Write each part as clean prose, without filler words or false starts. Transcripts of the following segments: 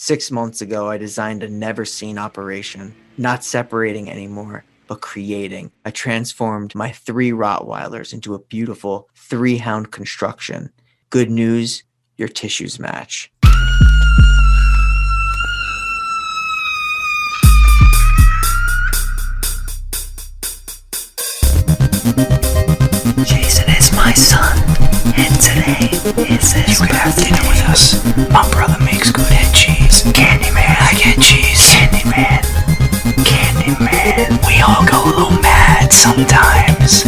6 months ago, I designed a never-seen operation, not separating anymore, but creating. I transformed my 3 Rottweilers into a beautiful 3-hound construction. Good news, your tissues match. Jason is my son, and today is his birthday. You could have dinner with us. My brother makes good head cheese. Candyman, I get cheese. Candyman, Candyman. We all go a little mad sometimes.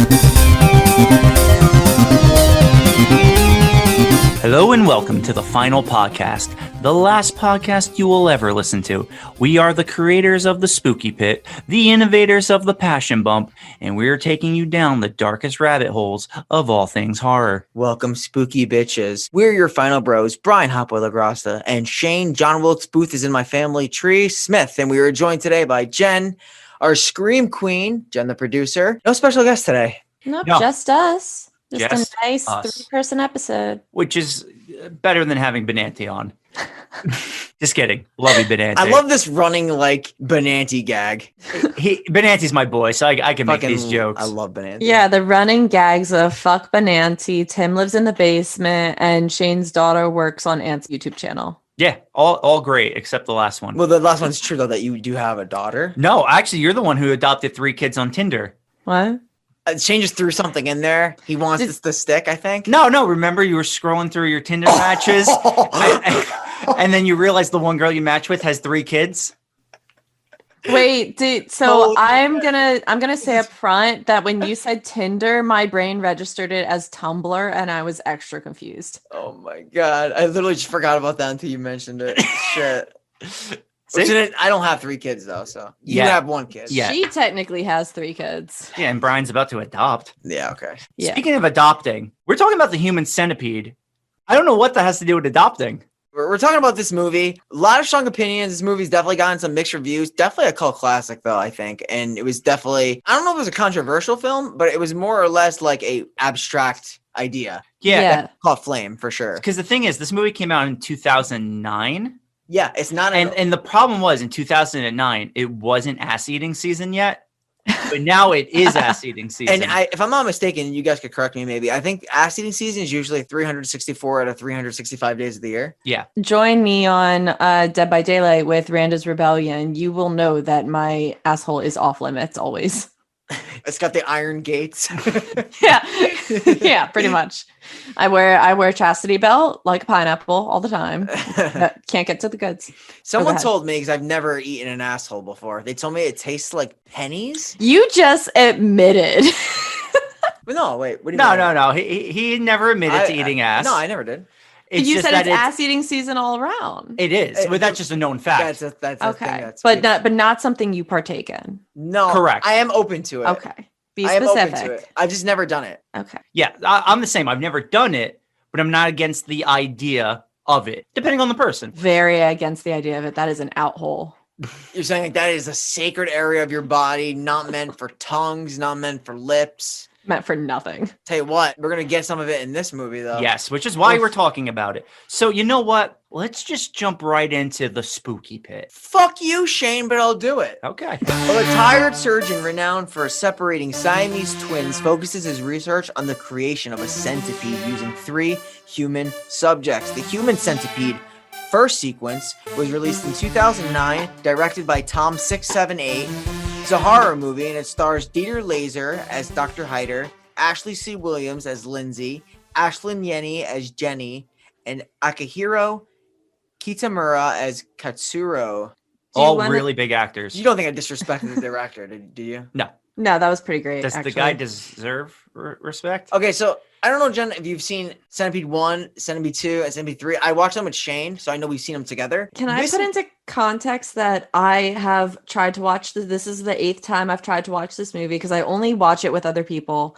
Hello and welcome to the final podcast, the last podcast you will ever listen to. We are the creators of the Spooky Pit, the innovators of the Passion Bump, and we're taking you down the darkest rabbit holes of all things horror. Welcome, spooky bitches. We're your final bros, Brian Hopwell LaGrasta and Shane John Wilkes Booth is in my family tree, Smith, and we are joined today by Jen, our Scream Queen, Jen the producer. No special guest today. Nope, No. just us. Just a nice us. 3-person episode. Which is better than having Benanti on. Just kidding. Love you, Benanti. I love this running like Benanti gag. Benanti's my boy, so I can make these jokes. I love Benanti. Yeah, the running gags of fuck Benanti, Tim lives in the basement, and Shane's daughter works on Ant's YouTube channel. Yeah, all great, except the last one. Well, the last one's true, though, that you do have a daughter. No, actually, you're the one who adopted 3 kids on Tinder. What? Shane just threw something in there. He wants this to stick, I think. No, remember you were scrolling through your Tinder matches, and then you realized the one girl you match with has 3 kids? Wait, dude, so I'm gonna say up front that when you said Tinder, my brain registered it as Tumblr, and I was extra confused. Oh my god. I literally just forgot about that until you mentioned it. Shit. I don't have 3 kids though, so you have 1 kid. Yeah. She technically has 3 kids. Yeah, and Brian's about to adopt. Yeah, okay. Yeah. Speaking of adopting, we're talking about the Human Centipede. I don't know what that has to do with adopting. We're talking about this movie. A lot of strong opinions. This movie's definitely gotten some mixed reviews. Definitely a cult classic, though, I think. And it was definitely, I don't know if it was a controversial film, but it was more or less like a abstract idea. Yeah. Caught flame, for sure. Because the thing is, this movie came out in 2009. Yeah, it's not. And the problem was in 2009, it wasn't ass-eating season yet. But now it is ass-eating season. And if I'm not mistaken, you guys could correct me maybe, I think ass-eating season is usually 364 out of 365 days of the year. Yeah. Join me on Dead by Daylight with Randa's Rebellion. You will know that my asshole is off limits always. It's got the iron gates. Yeah, pretty much. I wear chastity belt like a pineapple all the time. Can't get to the goods. Someone told me, because I've never eaten an asshole before, they told me it tastes like pennies. You just admitted. But no, wait. What do you mean? No. He never admitted to eating ass. No, I never did. You said it's ass eating season all around. It is. But that's just a known fact. That's okay. But not something you partake in. No. Correct. I am open to it. Okay. Be I specific. am open to it. I've just never done it. Okay. Yeah, I'm the same. I've never done it, but I'm not against the idea of it, depending on the person. Very against the idea of it. That is an out hole. You're saying like that is a sacred area of your body, not meant for tongues, not meant for lips. Meant for nothing. Tell you what, we're going to get some of it in this movie, though. Yes, which is why we're talking about it. So you know what? Let's just jump right into the Spooky Pit. Fuck you, Shane, but I'll do it. Okay. A retired surgeon renowned for separating Siamese twins focuses his research on the creation of a centipede using 3 human subjects. The Human Centipede first sequence was released in 2009, directed by Tom 678. It's a horror movie, and it stars Dieter Laser as Dr. Heiter, Ashley C. Williams as Lindsay, Ashlyn Yenny as Jenny, and Akihiro Kitamura as Katsuro. All really big actors. You don't think I disrespected the director, do you? No. No, that was pretty great. Does the guy deserve respect? Okay, so I don't know, Jen, if you've seen Centipede 1, Centipede 2, and Centipede 3. I watched them with Shane, so I know we've seen them together. Can I put into context that I have tried to watch this? This is the 8th time I've tried to watch this movie because I only watch it with other people.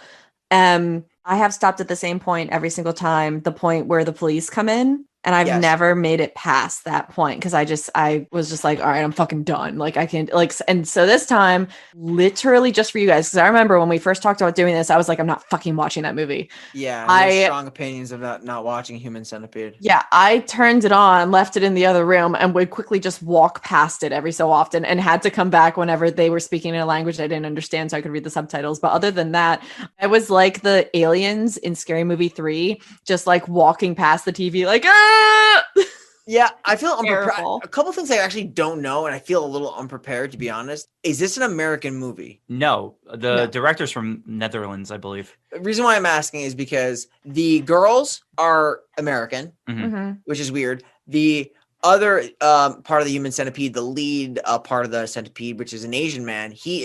I have stopped at the same point every single time, the point where the police come in. And I've Yes. never made it past that point because I was just like, all right, I'm fucking done. Like I can't like, and so this time, literally just for you guys, because I remember when we first talked about doing this, I was like, I'm not fucking watching that movie. Yeah, I have strong opinions about not watching Human Centipede. Yeah, I turned it on, left it in the other room, and would quickly just walk past it every so often and had to come back whenever they were speaking in a language I didn't understand so I could read the subtitles. But other than that, I was like the aliens in Scary Movie 3, just like walking past the TV like, ah! Yeah, I feel unprepared. Terrible. A couple things I actually don't know, and I feel a little unprepared, to be honest. Is this an American movie? No, the director's from Netherlands, I believe. The reason why I'm asking is because the girls are American, Mhm. which is weird. The other part of the Human Centipede, the lead part of the Centipede, which is an Asian man, he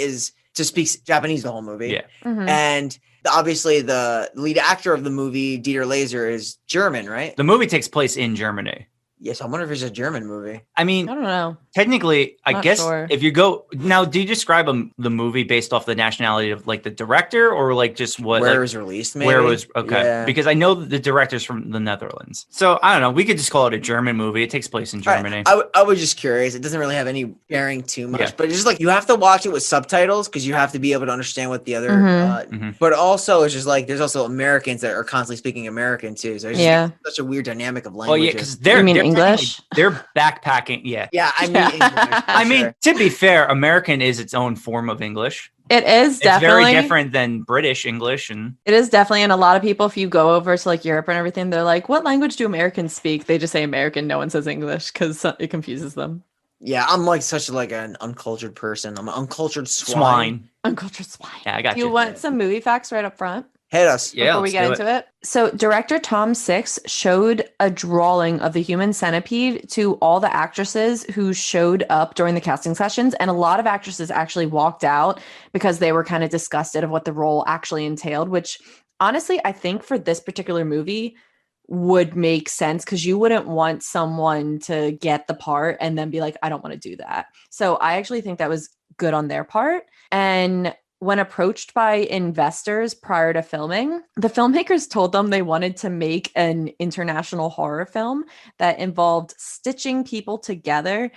just speaks Japanese the whole movie. Yeah. Mhm. And obviously the lead actor of the movie, Dieter Laser, is German, right? The movie takes place in Germany. Yes, I wonder if it's a German movie. I I mean, don't know. technically, I Not guess sure. if you go now, do you describe the movie based off the nationality of like the director or like just what Where it like, was released, maybe? where it was okay? Yeah. Because I know the director's from the Netherlands, so I don't know. We could just call it a German movie. It takes place in Germany. I was just curious. It doesn't really have any bearing too much, Yeah. but it's just like you have to watch it with subtitles because you have to be able to understand what the other. Mhm. But also, it's just like there's also Americans that are constantly speaking American too. So it's just Yeah. such a weird dynamic of Well, languages. yeah, because they're You mean they're English? technically- They're backpacking. Yeah. Yeah, I mean, Yeah. English, for I mean, sure. to be fair, American is its own form of English. It is It's definitely very different than British English, and It is definitely, and a lot of people, if you go over to like Europe and everything, they're like, "What language do Americans speak?" They just say American. No one says English because it confuses them. Yeah, I'm like such like an uncultured person. I'm an uncultured swine. swine. Uncultured swine. Yeah, I got Do you you. want some movie facts right up front? Hit us. Yeah, Before we let's get do into it. So director Tom Six showed a drawing of the Human Centipede to all the actresses who showed up during the casting sessions, and a lot of actresses actually walked out because they were kind of disgusted of what the role actually entailed, which honestly I think for this particular movie would make sense because you wouldn't want someone to get the part and then be like, I don't want to do that. So I actually think that was good on their part. And when approached by investors prior to filming, the filmmakers told them they wanted to make an international horror film that involved stitching people together,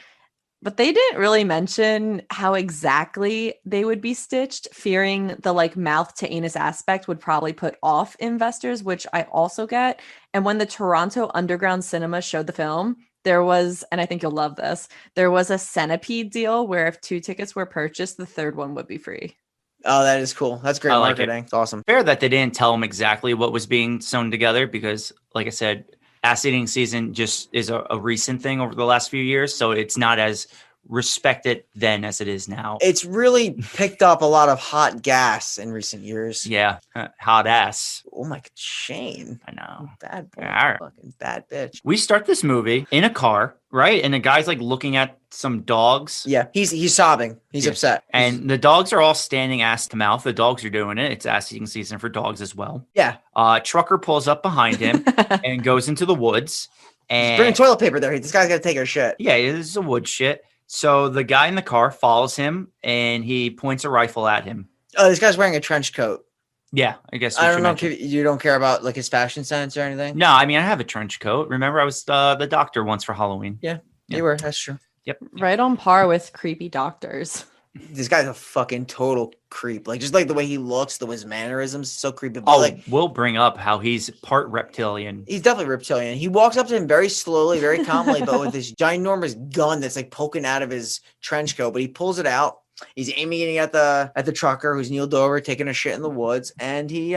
but they didn't really mention how exactly they would be stitched, fearing the like mouth to anus aspect would probably put off investors, which I also get. And when the Toronto Underground Cinema showed the film, there was, and I think you'll love this, there was a centipede deal where if 2 tickets were purchased, the third one would be free. Oh, that is cool. That's great I like it. marketing. It's awesome. Fair that they didn't tell them exactly what was being sewn together because, like I said, ass eating season just is a recent thing over the last few years, so it's not as respected then as it is now. It's really picked up a lot of hot gas in recent years. Yeah, hot ass. Oh my God, Shane. I know. Bad boy. Yeah. Fucking bad bitch. We start this movie in a car, right? And the guy's like looking at some dogs. Yeah, he's sobbing. He's Yeah. upset. And the dogs are all standing ass to mouth. The dogs are doing it. It's ass eating season for dogs as well. Yeah. Trucker pulls up behind him and goes into the woods. He's bringing And toilet paper there. This guy's got to take her shit. yeah, this is a wood shit. So the guy in the car follows him and he points a rifle at him. Oh, this guy's wearing a trench coat. Yeah, I guess. we I should don't know mention. if you don't care about like his fashion sense or anything. No, I mean, I have a trench coat. Remember, I was the doctor once for Halloween. Yeah. You were. That's true. Yep. Right on par with creepy doctors. This guy's a fucking total creep. Like just like the way he looks, his mannerisms, so creepy. But Oh, like we'll bring up how he's part reptilian. he's definitely reptilian. He walks up to him very slowly, very calmly, but with this ginormous gun that's like poking out of his trench coat. But he pulls it out. He's aiming it at the trucker who's kneeled over, taking a shit in the woods, and he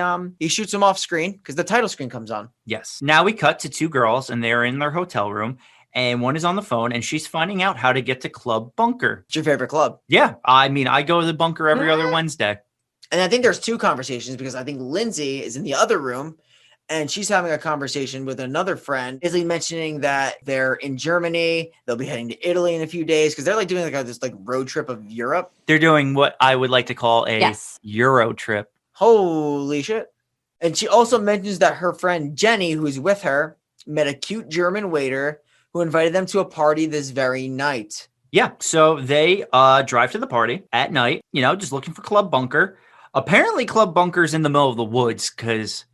shoots him off screen because the title screen comes on. Yes. Now we cut to 2 girls and they're in their hotel room and one is on the phone and she's finding out how to get to Club Bunker. It's your favorite club. Yeah. I mean, I go to the bunker every other Wednesday. And I think there's 2 conversations because I think Lindsay is in the other room and she's having a conversation with another friend, basically mentioning that they're in Germany. They'll be heading to Italy in a few days because they're like doing like this like road trip of Europe. They're doing what I would like to call a Yes. Euro trip. Holy shit. And she also mentions that her friend Jenny, who's with her, met a cute German waiter who invited them to a party this very night. Yeah. So they drive to the party at night, just looking for Club Bunker. Apparently Club Bunker's in the middle of the woods because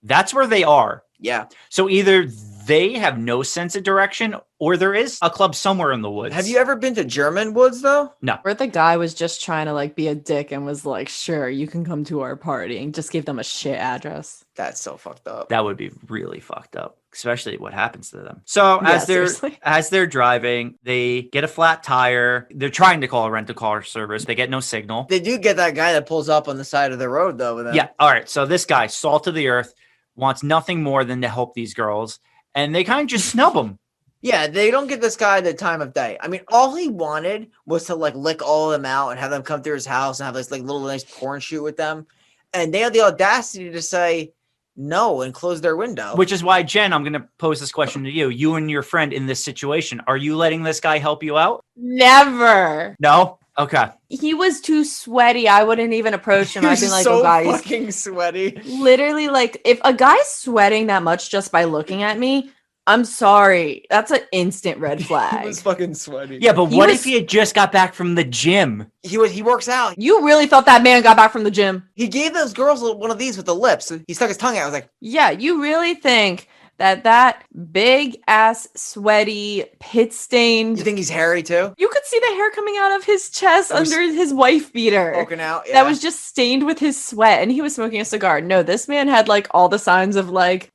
that's where they are. Yeah. So either they have no sense of direction, or there is a club somewhere in the woods. Have you ever been to German woods though? No. Where the guy was just trying to like be a dick and was like, sure, you can come to our party, and just gave them a shit address. That's so fucked up. That would be really fucked up, especially what happens to them. So Yeah, seriously. as they're driving, they get a flat tire. They're trying to call a rental car service. They get no signal. They do get that guy that pulls up on the side of the road though. With them. Yeah. All right. So this guy, salt of the earth, wants nothing more than to help these girls, and they kind of just snub him. Yeah, they don't get this guy the time of day. I mean, all he wanted was to like lick all of them out and have them come through his house and have this like little nice porn shoot with them. And they had the audacity to say no and close their window. Which is why, Jen, I'm going to pose this question to you. You and your friend in this situation, are you letting this guy help you out? Never. No? Okay. He was too sweaty. I wouldn't even approach him. He I'd was be like, so oh, guys. fucking sweaty. Literally, like, if a guy's sweating that much just by looking at me, I'm sorry. That's an instant red He flag. was fucking sweaty. Yeah, but He what was- if he had just got back from the gym? He works out. You really thought that man got back from the gym? He gave those girls one of these with the lips. He stuck his tongue out. I was like, Yeah, you really think that big ass, sweaty, pit stained. you think he's hairy too? You could see the hair coming out of his chest That was- under his wife beater. Poking out. Yeah. That was just stained with his sweat, and he was smoking a cigar. No, this man had like all the signs of like,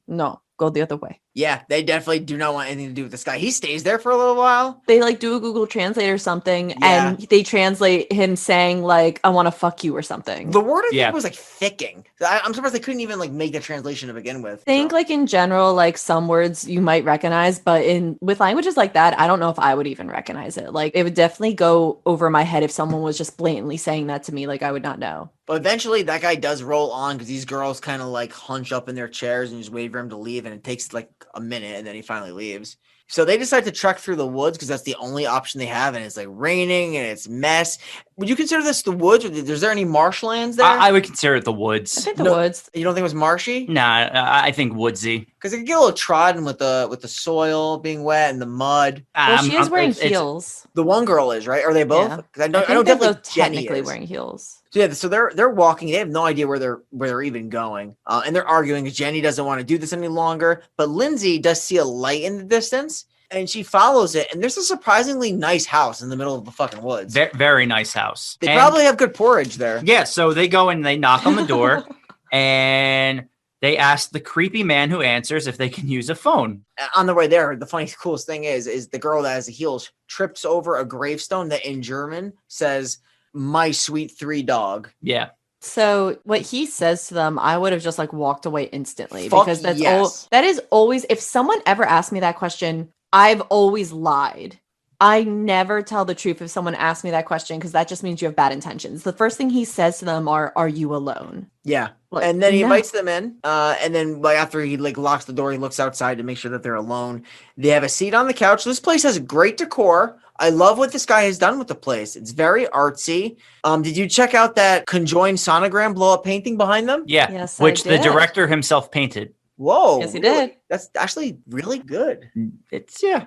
no, go the other way. Yeah, they definitely do not want anything to do with this guy. He stays there for a little while. They like do a Google Translate or something, Yeah. and they translate him saying like, "I want to fuck you" or something. The word I think Yeah. was like thicking. I'm surprised they couldn't even like make the translation to begin with. I think So. like in general, like some words you might recognize, but in with languages like that, I don't know if I would even recognize it. Like it would definitely go over my head if someone was just blatantly saying that to me. Like I would not know. But eventually that guy does roll on because these girls kind of like hunch up in their chairs and just wait for him to leave. And it takes like a minute and then he finally leaves. So they decide to trek through the woods because that's the only option they have. And it's like raining and it's mess. Would you consider this the woods? Or is there any marshlands there? I would consider it the I woods. think the No. woods. You don't think it was marshy? Nah, I think woodsy. Because it could get a little trodden with the soil being wet and the mud. Well, she is wearing it's- heels. The one girl is, right? Are they both? Yeah. 'Cause I know I think they're definitely both Jenny technically is. wearing heels. So yeah, so they're walking. They have no idea where they're even going, and they're arguing because Jenny doesn't want to do this any longer. But Lindsay does see a light in the distance, and she follows it. And there's a surprisingly nice house in the middle of the fucking woods. Very nice house. They And- probably have good porridge there. Yeah, so they go and they knock on the door and they ask the creepy man who answers if they can use a phone. On the way there, the funny, coolest thing is the girl that has the heels trips over a gravestone that in German says "My sweet three dog." Yeah. So what he says to them, I would have just like walked away instantly Fuck because that's yes. that is always if someone ever asked me that question, I've always lied. I never tell the truth if someone asks me that question because that just means you have bad intentions. The first thing he says to them are you alone? Yeah. Like, And then he no. invites them in. And then like after he like locks the door, he looks outside to make sure that they're alone. They have a seat on the couch. This place has great decor. I love what this guy has done with the place. It's very artsy. Did you check out that conjoined sonogram blow up painting behind them? Yeah. Yes, I which the did. director himself painted. Whoa. Yes, he really? did. That's actually really good. It's yeah.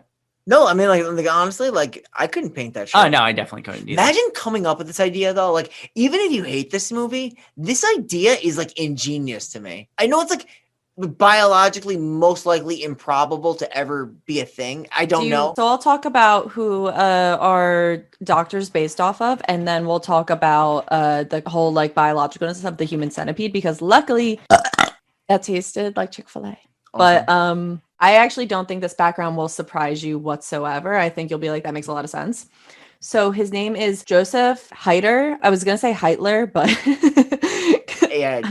No, I mean like honestly, like I couldn't paint that shit. Oh no, I definitely couldn't either. Imagine coming up with this idea though. Like, even if you hate this movie, this idea is like ingenious to me. I know it's like biologically most likely improbable to ever be a thing. I don't know. So I'll talk about who our doctor's based off of, and then we'll talk about the whole like biologicalness of the human centipede because luckily that tasted like Chick-fil-A. But I actually don't think this background will surprise you whatsoever. I think you'll be like, that makes a lot of sense. So his name is Joseph Heiter. I was gonna say Heitler, but yeah,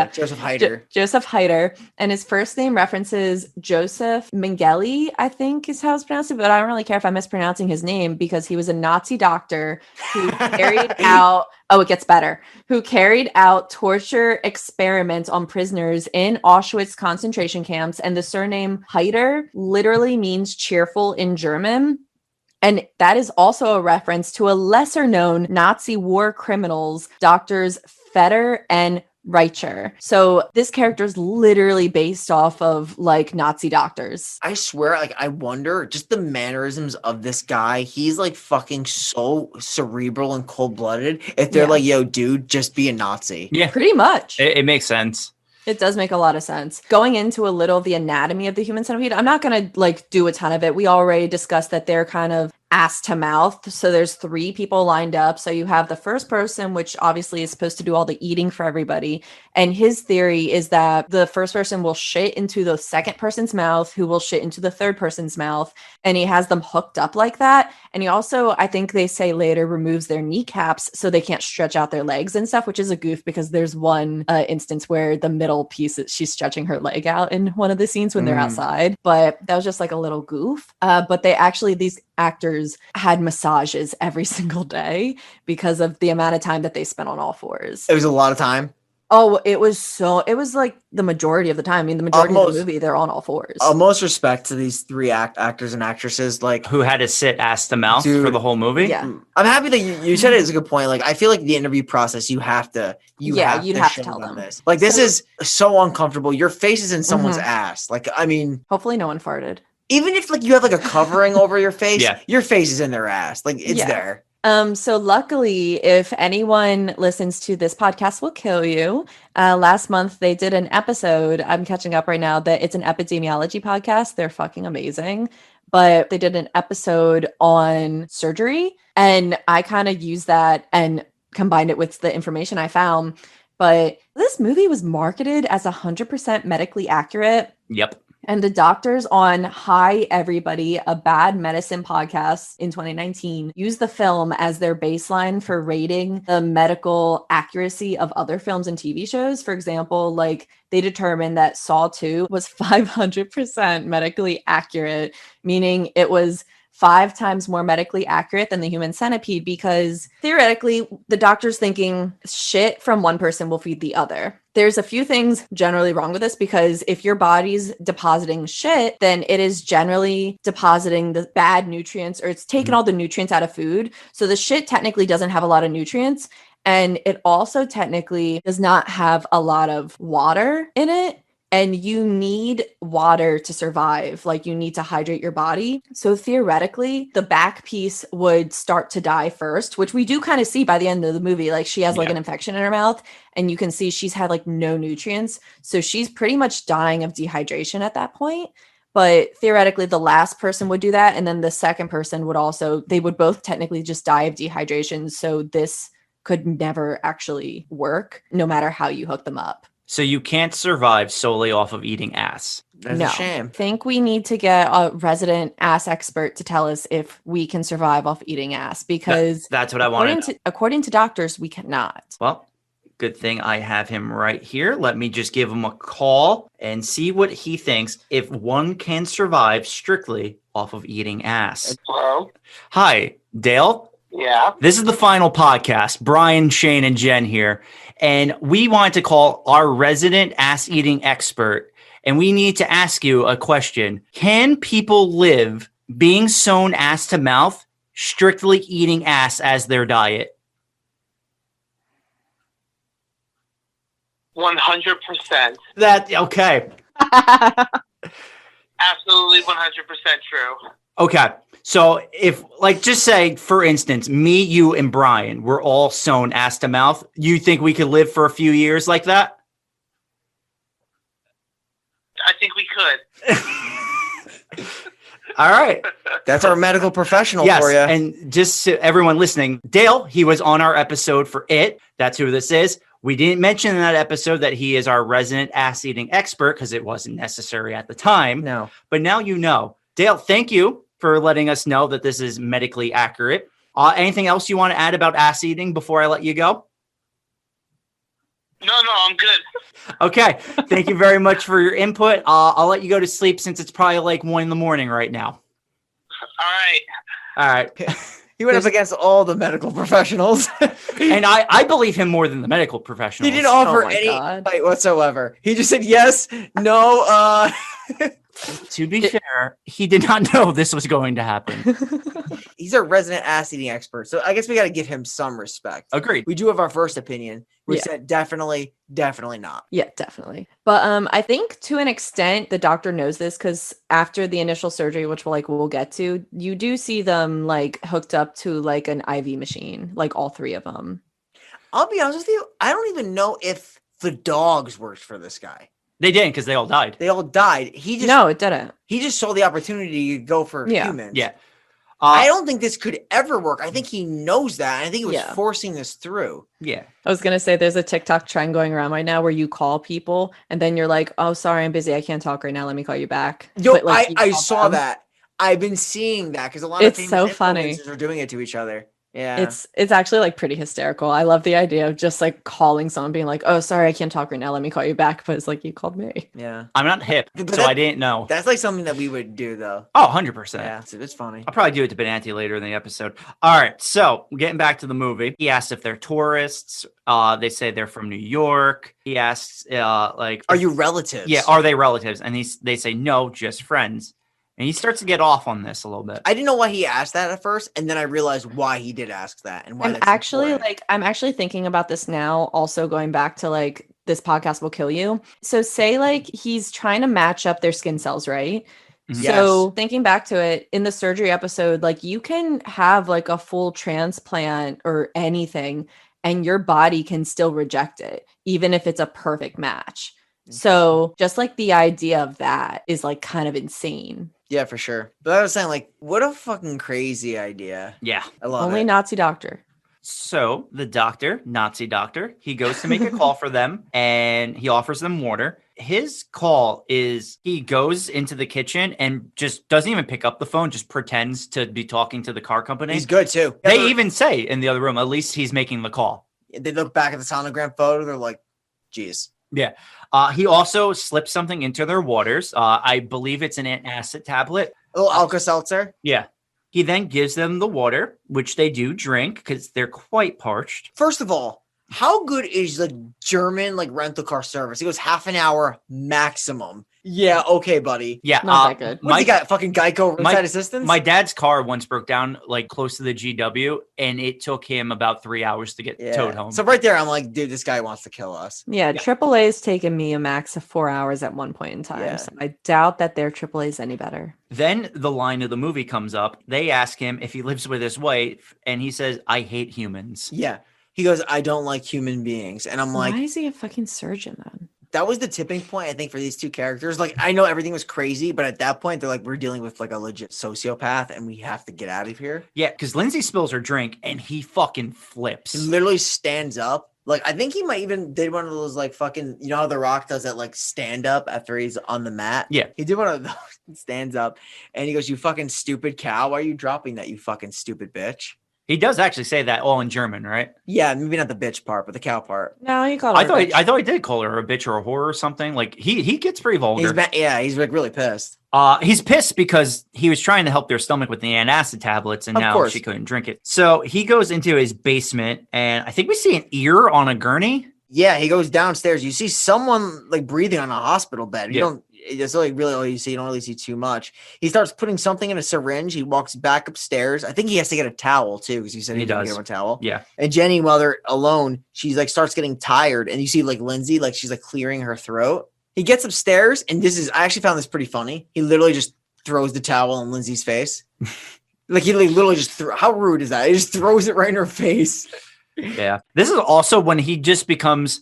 Joseph Heiter. Joseph Heiter, and his first name references Joseph Mengele, I think is how it's pronounced, but I don't really care if I'm mispronouncing his name because he was a Nazi doctor who carried out, it gets better, who carried out torture experiments on prisoners in Auschwitz concentration camps, and the surname Heiter literally means cheerful in German. And that is also a reference to a lesser known Nazi war criminals, doctors Fetter and Reicher. So this character is literally based off of like Nazi doctors. I swear, like, I wonder just the mannerisms of this guy. He's like fucking so cerebral and cold blooded. If they're Yeah. like, yo, dude, just be a Nazi. Yeah. Pretty much. It makes sense. It does make a lot of sense. Going into a little of the anatomy of the human centipede, I'm not going to like do a ton of it. We already discussed that they're kind of ass to mouth. So there's 3 people lined up. So you have the first person, which obviously is supposed to do all the eating for everybody. And his theory is that the first person will shit into the second person's mouth, who will shit into the third person's mouth. And he has them hooked up like that. And he also, I think they say later, removes their kneecaps so they can't stretch out their legs and stuff, which is a goof because there's one instance where the middle piece, she's stretching her leg out in one of the scenes when they're outside. But that was just like a little goof. But they actually, these actors had massages every single day because of the amount of time that they spent on all fours. It was a lot of time. Oh, it was like the majority of the time. I mean, the majority of the movie, they're on all fours. Most respect to these 3 actors and actresses, like Who had to sit ass to mouth for the whole movie? Yeah. I'm happy that you said it is a good point. Like, I feel like the interview process, you'd have to you'd have to show tell them this. Like, this is so uncomfortable. Your face is in someone's ass. Like, I mean, Hopefully no one farted. even if like you have like a covering over your face, Yeah. your face is in their ass. Like, it's Yeah. there. So luckily, if anyone listens to this podcast will kill you. Last month they did an episode. I'm catching up right now that it's an epidemiology podcast. They're fucking amazing. But they did an episode on surgery, and I kind of used that and combined it with the information I found. But this movie was marketed as 100% medically accurate. Yep. And the doctors on Hi Everybody, a bad medicine podcast in 2019, used the film as their baseline for rating the medical accuracy of other films and TV shows. For example, like they determined that Saw 2 was 500% medically accurate, meaning it was 5 times more medically accurate than the Human Centipede, because theoretically, the doctor's thinking shit from one person will feed the other. There's a few things generally wrong with this, because if your body's depositing shit, then it is generally depositing the bad nutrients, or it's taking all the nutrients out of food. So the shit technically doesn't have a lot of nutrients. And it also technically does not have a lot of water in it. And you need water to survive. Like, you need to hydrate your body. So theoretically, the back piece would start to die first, which we do kind of see by the end of the movie. Like, she has like an infection in her mouth, and you can see she's had like no nutrients. So she's pretty much dying of dehydration at that point. But theoretically, the last person would do that. And then the second person would also, they would both technically just die of dehydration. So this could never actually work, no matter how you hook them up. So you can't survive solely off of eating ass. That's No. a shame. I think we need to get a resident ass expert to tell us if we can survive off eating ass, because That's what I wanted. according to doctors, we cannot. Well, good thing I have him right here. Let me just give him a call and see what he thinks if one can survive strictly off of eating ass. Hello? Hi, Dale. Yeah. This is the final podcast. Brian, Shane, and Jen here. And we want to call our resident ass eating expert. And we need to ask you a question. Can people live being sewn ass to mouth, strictly eating ass as their diet? 100%. Okay. Absolutely 100% true. Okay. So if, like, just say, for instance, me, you, and Brian, we're all sewn ass to mouth. You think we could live for a few years like that? I think we could. All right. That's our medical professional Yes. for you. And just so everyone listening, Dale, he was on our episode for It. That's who this is. We didn't mention in that episode that he is our resident ass eating expert because it wasn't necessary at the time. No. But now you know. Dale, thank you for letting us know that this is medically accurate. Anything else you want to add about ass eating before I let you go? No, I'm good. Okay. Thank you very much for your input. I'll let you go to sleep since it's probably like 1 a.m. right now. All right. All right. He went up against all the medical professionals. And I believe him more than the medical professionals. He didn't offer my any God. insight whatsoever. He just said yes, no, To be fair, he did not know this was going to happen. He's a resident ass eating expert. So I guess we got to give him some respect. Agreed. We do have our first opinion. We Yeah. said definitely not. Yeah, definitely. But I think to an extent the doctor knows this, because after the initial surgery, which we'll get to, you do see them like hooked up to like an IV machine, like all 3 of them. I'll be honest with you. I don't even know if the dogs worked for this guy. They didn't because they all died. They all died. He just No, it didn't. he just saw the opportunity to go for Yeah. humans. Yeah. I don't think this could ever work. I think he knows that. And I think he was Yeah. forcing this through. Yeah. I was gonna say there's a TikTok trend going around right now where you call people and then you're like, "Oh, sorry, I'm busy. I can't talk right now. Let me call you back." Yo, But, like, you I call saw them. that. I've been seeing that because a lot It's of famous so funny. influencers are doing it to each other. Yeah. It's actually like pretty hysterical. I love the idea of just like calling someone, being like, "Oh, sorry, I can't talk right now. Let me call you back." But it's like you called me. yeah. I'm not hip, But so that- I didn't know. That's like something that we would do though. Oh, 100%. Yeah. It's funny. I'll probably do it to Benanti later in the episode. All right, so getting back to the movie, he asks if they're tourists. They say they're from New York. He asks, like, Are you relatives? Yeah, are they relatives? And they say no, just friends. And he starts to get off on this a little bit. I didn't know why he asked that at first, and then I realized why he did ask that and why. I'm actually thinking about this now, also going back to like this podcast will kill you. So say like he's trying to match up their skin cells, right? Mhm. So thinking back to it in the surgery episode, like you can have like a full transplant or anything and your body can still reject it, even if it's a perfect match. So just like the idea of that is like kind of insane. Yeah, for sure. But I was saying, like, what a fucking crazy idea. Yeah. I love Only it. Nazi doctor. So the doctor, Nazi doctor, he goes to make a call for them and he offers them water. His call is he goes into the kitchen and just doesn't even pick up the phone, just pretends to be talking to the car company. He's good too. They even say in the other room, at least he's making the call. They look back at the sonogram photo. They're like, "Geez." Yeah. He also slips something into their waters. I believe it's an antacid tablet. A little Alka-Seltzer. Yeah. He then gives them the water, which they do drink because they're quite parched. First of all, how good is the German like rental car service? It goes half an hour maximum. Yeah, okay, buddy. Yeah. Not that good. What's he got? Fucking Geico roadside assistance? My dad's car once broke down like close to the GW, and it took him about 3 hours to get towed home. So right there, I'm like, dude, this guy wants to kill us. Yeah, AAA's taken me a max of 4 hours at one point in time. Yeah. So I doubt that their AAA's any better. Then the line of the movie comes up. They ask him if he lives with his wife, and he says, "I hate humans." Yeah. He goes, "I don't like human beings." And I'm like, why is he a fucking surgeon then? that was the tipping point, I think, for these two characters. Like, I know everything was crazy, but at that point, they're like, we're dealing with like a legit sociopath and we have to get out of here. Yeah, because Lindsay spills her drink, and he fucking flips. He literally stands up. Like, I think he might even did one of those like fucking, you know how The Rock does that like stand up after he's on the mat? Yeah. He did one of those, stands up, and he goes, "You fucking stupid cow. Why are you dropping that, you fucking stupid bitch?" He does actually say that all in German, right? Yeah, maybe not the bitch part, but the cow part. No, you called I her. thought I did call her a bitch or a whore or something. Like he gets pretty vulgar. He's like really pissed. He's pissed because he was trying to help their stomach with the antacid tablets, and Of now course. she couldn't drink it. So he goes into his basement, and I think we see an ear on a gurney. Yeah, he goes downstairs. You see someone like breathing on a hospital bed. You Yeah. don't. It's like really all you see. You don't really see too much. He starts putting something in a syringe. He walks back upstairs. I think he has to get a towel too, because he said He he didn't does. get him a towel. Yeah. And Jenny, while they're alone, she's like starts getting tired, and you see like Lindsay, like she's like clearing her throat. He gets upstairs, and I actually found this pretty funny. He literally just throws the towel in Lindsay's face. Like he like, literally just how rude is that? He just throws it right in her face. Yeah. This is also when he just becomes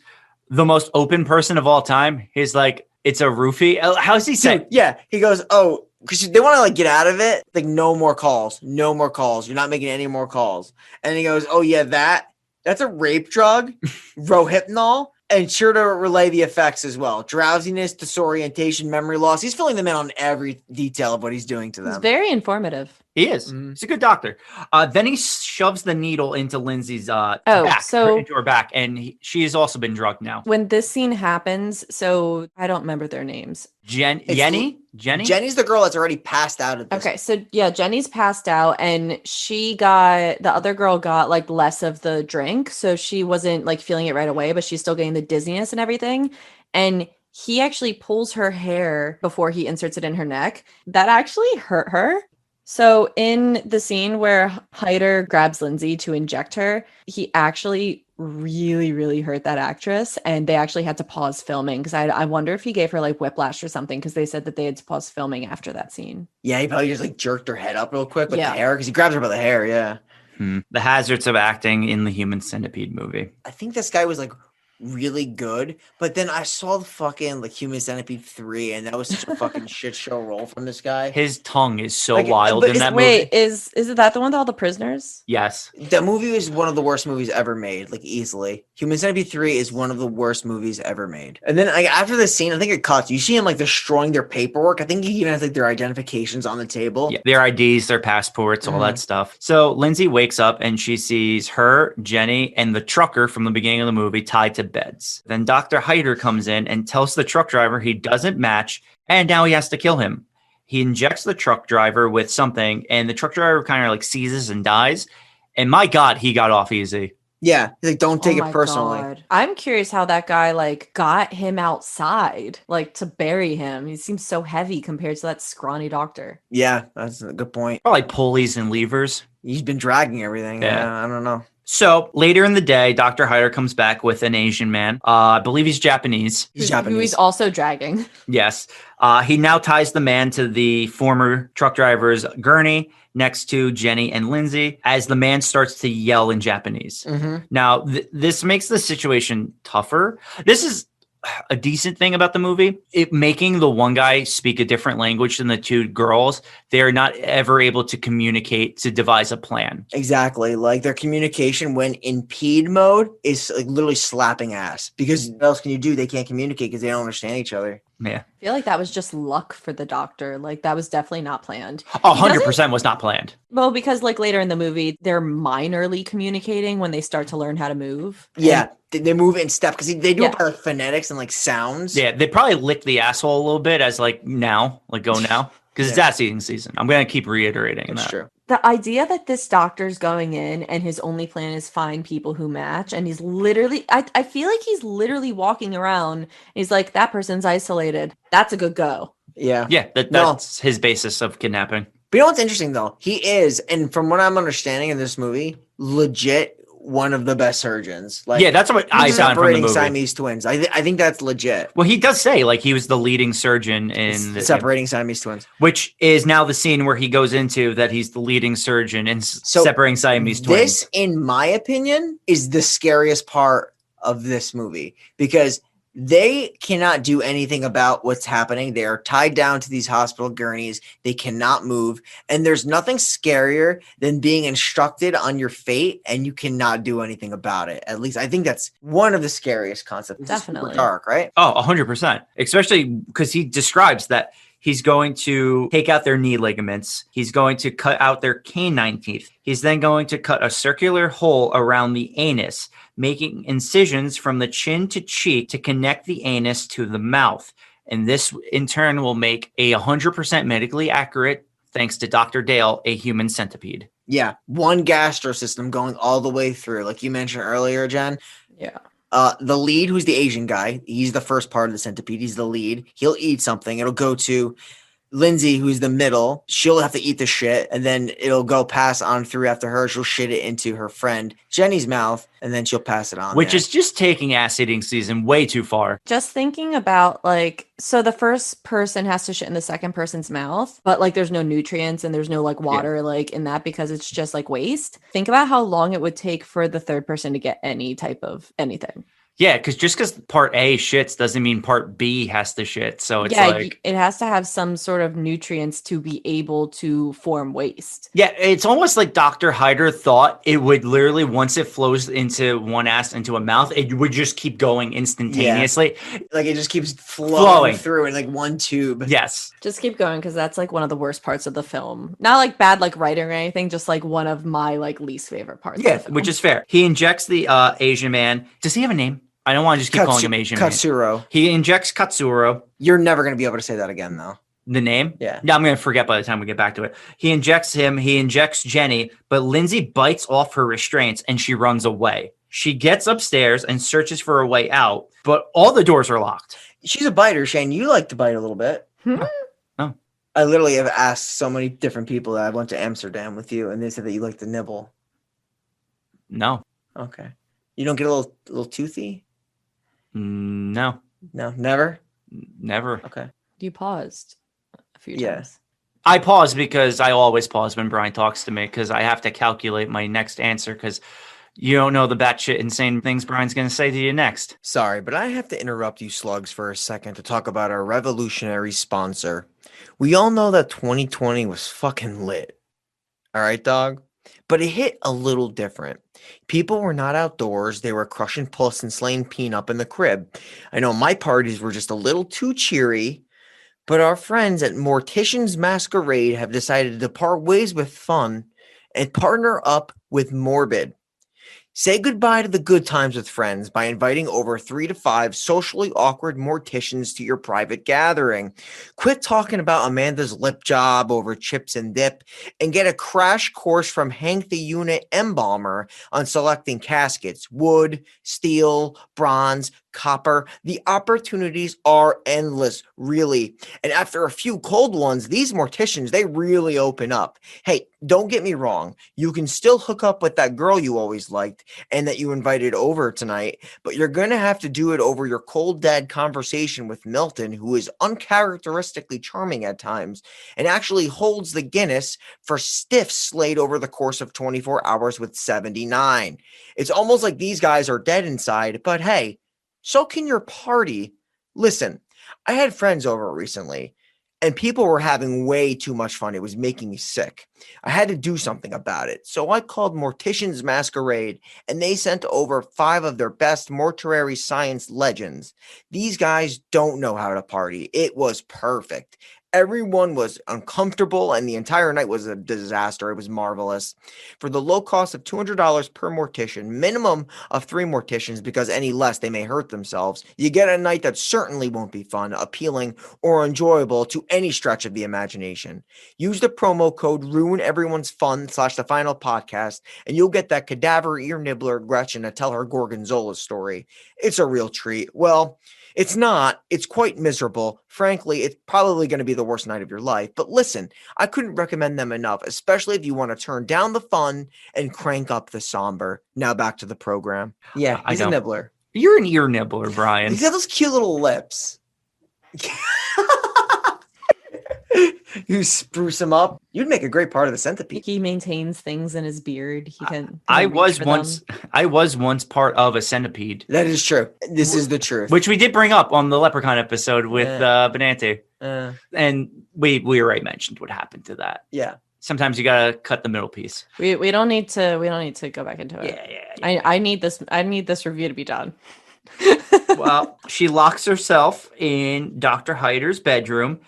the most open person of all time. He's like, "It's a roofie." How's he say? Dude, yeah, he goes, "Oh, because they want to like get out of it. Like no more calls, no more calls. You're not making any more calls." And he goes, "Oh yeah, that's a rape drug, Rohypnol, and sure to relay the effects as well: drowsiness, disorientation, memory loss." He's filling them in on every detail of what he's doing to It's them. very informative. He is. Mhm. He's a good doctor. Then he shoves the needle into Lindsay's back, so- into her back, and she has also been drugged now. When this scene happens, so I don't remember their names. It's Jenny? Jenny's the girl that's already passed out at this. Okay, so yeah, Jenny's passed out and the other girl got like less of the drink. So she wasn't like feeling it right away, but she's still getting the dizziness and everything. And he actually pulls her hair before he inserts it in her neck. That actually hurt her. So in the scene where Heiter grabs Lindsay to inject her, he actually really, really hurt that actress. And they actually had to pause filming because I wonder if he gave her like whiplash or something because they said that they had to pause filming after that scene. Yeah, he probably just like jerked her head up real quick with Yeah. the hair because he grabs her by the hair. Yeah, The hazards of acting in the Human Centipede movie. I think this guy was like really good. But then I saw the fucking like Human Centipede 3, and that was such a fucking shit show role from this guy. His tongue is so Like, wild but in that Wait, movie. is it that the one with all the prisoners? Yes. That movie is one of the worst movies ever made, like easily. Human Centipede 3 is one of the worst movies ever made. And then like after this scene, I think it cuts. You see him like destroying their paperwork. I think he even has like their identifications on the table. Yeah, their IDs, their passports, all that stuff. So Lindsay wakes up and she sees her, Jenny, and the trucker from the beginning of the movie tied to beds. Then Dr. Heiter comes in and tells the truck driver he doesn't match, and now he has to kill him. He injects the truck driver with something, and the truck driver kind of like seizes and dies. And my God, he got off easy. Yeah, like don't take Oh it my personally. God. I'm curious how that guy like got him outside, like to bury him. He seems so heavy compared to that scrawny doctor. Yeah, that's a good point. Probably pulleys and levers. He's been dragging everything. Yeah. Yeah, I don't know. So later in the day, Dr. Heiter comes back with an Asian man. I believe he's Japanese. He's Who Japanese. he's also dragging. Yes. He now ties the man to the former truck driver's gurney next to Jenny and Lindsay as the man starts to yell in Japanese. Mhm. Now, this makes the situation tougher. This is a decent thing about the movie. It making the one guy speak a different language than the two girls. They're not ever able to communicate to devise a plan. Exactly. Like their communication when in PED mode is like literally slapping ass because what else can you do? They can't communicate because they don't understand each other. Yeah. I feel like that was just luck for the doctor. Like that was definitely not planned. 100% was not planned. Well, because like later in the movie, they're minorly communicating when they start to learn how to move. Yeah. They move in step because they do Yeah. it by like phonetics and like sounds. Yeah, they probably licked the asshole a little bit as like go now. Because it's Yeah. ass eating season. I'm going to keep reiterating That's that. true. The idea that this doctor's going in and his only plan is find people who match, and he's literally, I feel like he's literally walking around. And he's like, that person's isolated. That's a good go. Yeah. Yeah, No. that's his basis of kidnapping. But you know what's interesting though? He is, and from what I'm understanding in this movie, legit one of the best surgeons. Like, Yeah, that's what I found from the separating movie. Siamese twins. I think that's legit. Well, he does say like he was the leading surgeon in the, Separating Siamese twins. which is now the scene where he goes into that he's the leading surgeon in So separating Siamese twins. This, in my opinion, is the scariest part of this movie because they cannot do anything about what's happening. They are tied down to these hospital gurneys. They cannot move. And there's nothing scarier than being instructed on your fate and you cannot do anything about it. At least I think that's one of the scariest concepts. It's super Definitely. dark, right? Oh, 100%. Especially because he describes that he's going to take out their knee ligaments. He's going to cut out their canine teeth. He's then going to cut a circular hole around the anus, making incisions from the chin to cheek to connect the anus to the mouth. And this, in turn, will make a 100% medically accurate, thanks to Dr. Dale, a human centipede. Yeah. One gastro system going all the way through. Like you mentioned earlier, Jen. Yeah. The lead, who's the Asian guy, he's the first part of the centipede. He's the lead. He'll eat something. It'll go to Lindsay, who's the middle. She'll have to eat the shit, and then it'll go pass on through after her. She'll shit it into her friend Jenny's mouth, and then she'll pass it on. Which there. is just taking ass eating season way too far. Just thinking about like, so the first person has to shit in the second person's mouth, but like there's no nutrients and there's no like water like in that because it's just like waste. Think about how long it would take for the third person to get any type of anything. Yeah, because part A shits doesn't mean part B has to shit. So it's Yeah, like, it has to have some sort of nutrients to be able to form waste. yeah, it's almost like Dr. Hyder thought it would literally, once it flows into one ass into a mouth, it would just keep going instantaneously. like it just keeps flowing Flowing. through in like one tube. Yes. Just keep going because that's like one of the worst parts of the film. Not like bad like writing or anything, just like one of my like least favorite parts. Yeah, of the film. which is fair. He injects the Asian man. Does he have a name? I don't want to just keep calling him Asian man. Katsuro. He injects Katsuro. You're never going to be able to say that again, though. The name? Yeah. I'm going to forget by the time we get back to it. He injects him. He injects Jenny, but Lindsay bites off her restraints and she runs away. She gets upstairs and searches for a way out, but all the doors are locked. She's a biter, Shane. You like to bite a little bit. Oh. I literally have asked so many different people that I went to Amsterdam with you, and they said that you like to nibble. No. Okay. You don't get a little toothy? No. No, never? Never. Okay. You paused a few Yeah. times. I pause because I always pause when Brian talks to me because I have to calculate my next answer because You don't know the batshit insane things Brian's going to say to you next. Sorry, but I have to interrupt you slugs for a second to talk about our revolutionary sponsor. We all know that 2020 was fucking lit. All right, dog? But it hit a little different. People were not outdoors. They were crushing puss and slaying peanut in the crib. I know my parties were just a little too cheery, but our friends at Mortician's Masquerade have decided to part ways with fun and partner up with Morbid. Say goodbye to the good times with friends by inviting over 3 to 5 socially awkward morticians to your private gathering. Quit talking about Amanda's lip job over chips and dip and get a crash course from Hank the Unit Embalmer on selecting caskets, wood, steel, bronze, copper. The opportunities are endless, really. And after a few cold ones, these morticians, they really open up. Hey, don't get me wrong. You can still hook up with that girl you always liked and that you invited over tonight, but you're going to have to do it over your cold, dead conversation with Milton, who is uncharacteristically charming at times and actually holds the Guinness for stiffs slayed over the course of 24 hours with 79. It's almost like these guys are dead inside, but hey, so can your party. Listen, I had friends over recently and people were having way too much fun. It was making me sick. I had to do something about it. So I called Mortician's Masquerade and they sent over 5 of their best mortuary science legends. These guys don't know how to party. It was perfect. Everyone was uncomfortable and the entire night was a disaster. It was marvelous. For the low cost of $200 per mortician, minimum of 3 morticians because any less they may hurt themselves, you get a night that certainly won't be fun, appealing, or enjoyable to any stretch of the imagination. Use the promo code Ruin Everyone's Fun / the final podcast and you'll get that cadaver ear nibbler Gretchen to tell her Gorgonzola story. It's a real treat. Well, it's not. It's quite miserable. Frankly, it's probably going to be the worst night of your life. But listen, I couldn't recommend them enough, especially if you want to turn down the fun and crank up the somber. Now back to the program. Yeah, he's a nibbler. You're an ear nibbler, Brian. He's got those cute little lips. You spruce him up. You'd make a great part of the Centipede. He maintains things in his beard. He can. I was once part of a centipede. That is true. This is the truth. Which we did bring up on the Leprechaun episode with Benante. And we already mentioned what happened to that. Yeah. Sometimes you gotta cut the middle piece. We don't need to go back into it. Yeah. I need this review to be done. Well, she locks herself in Dr. Heiter's bedroom.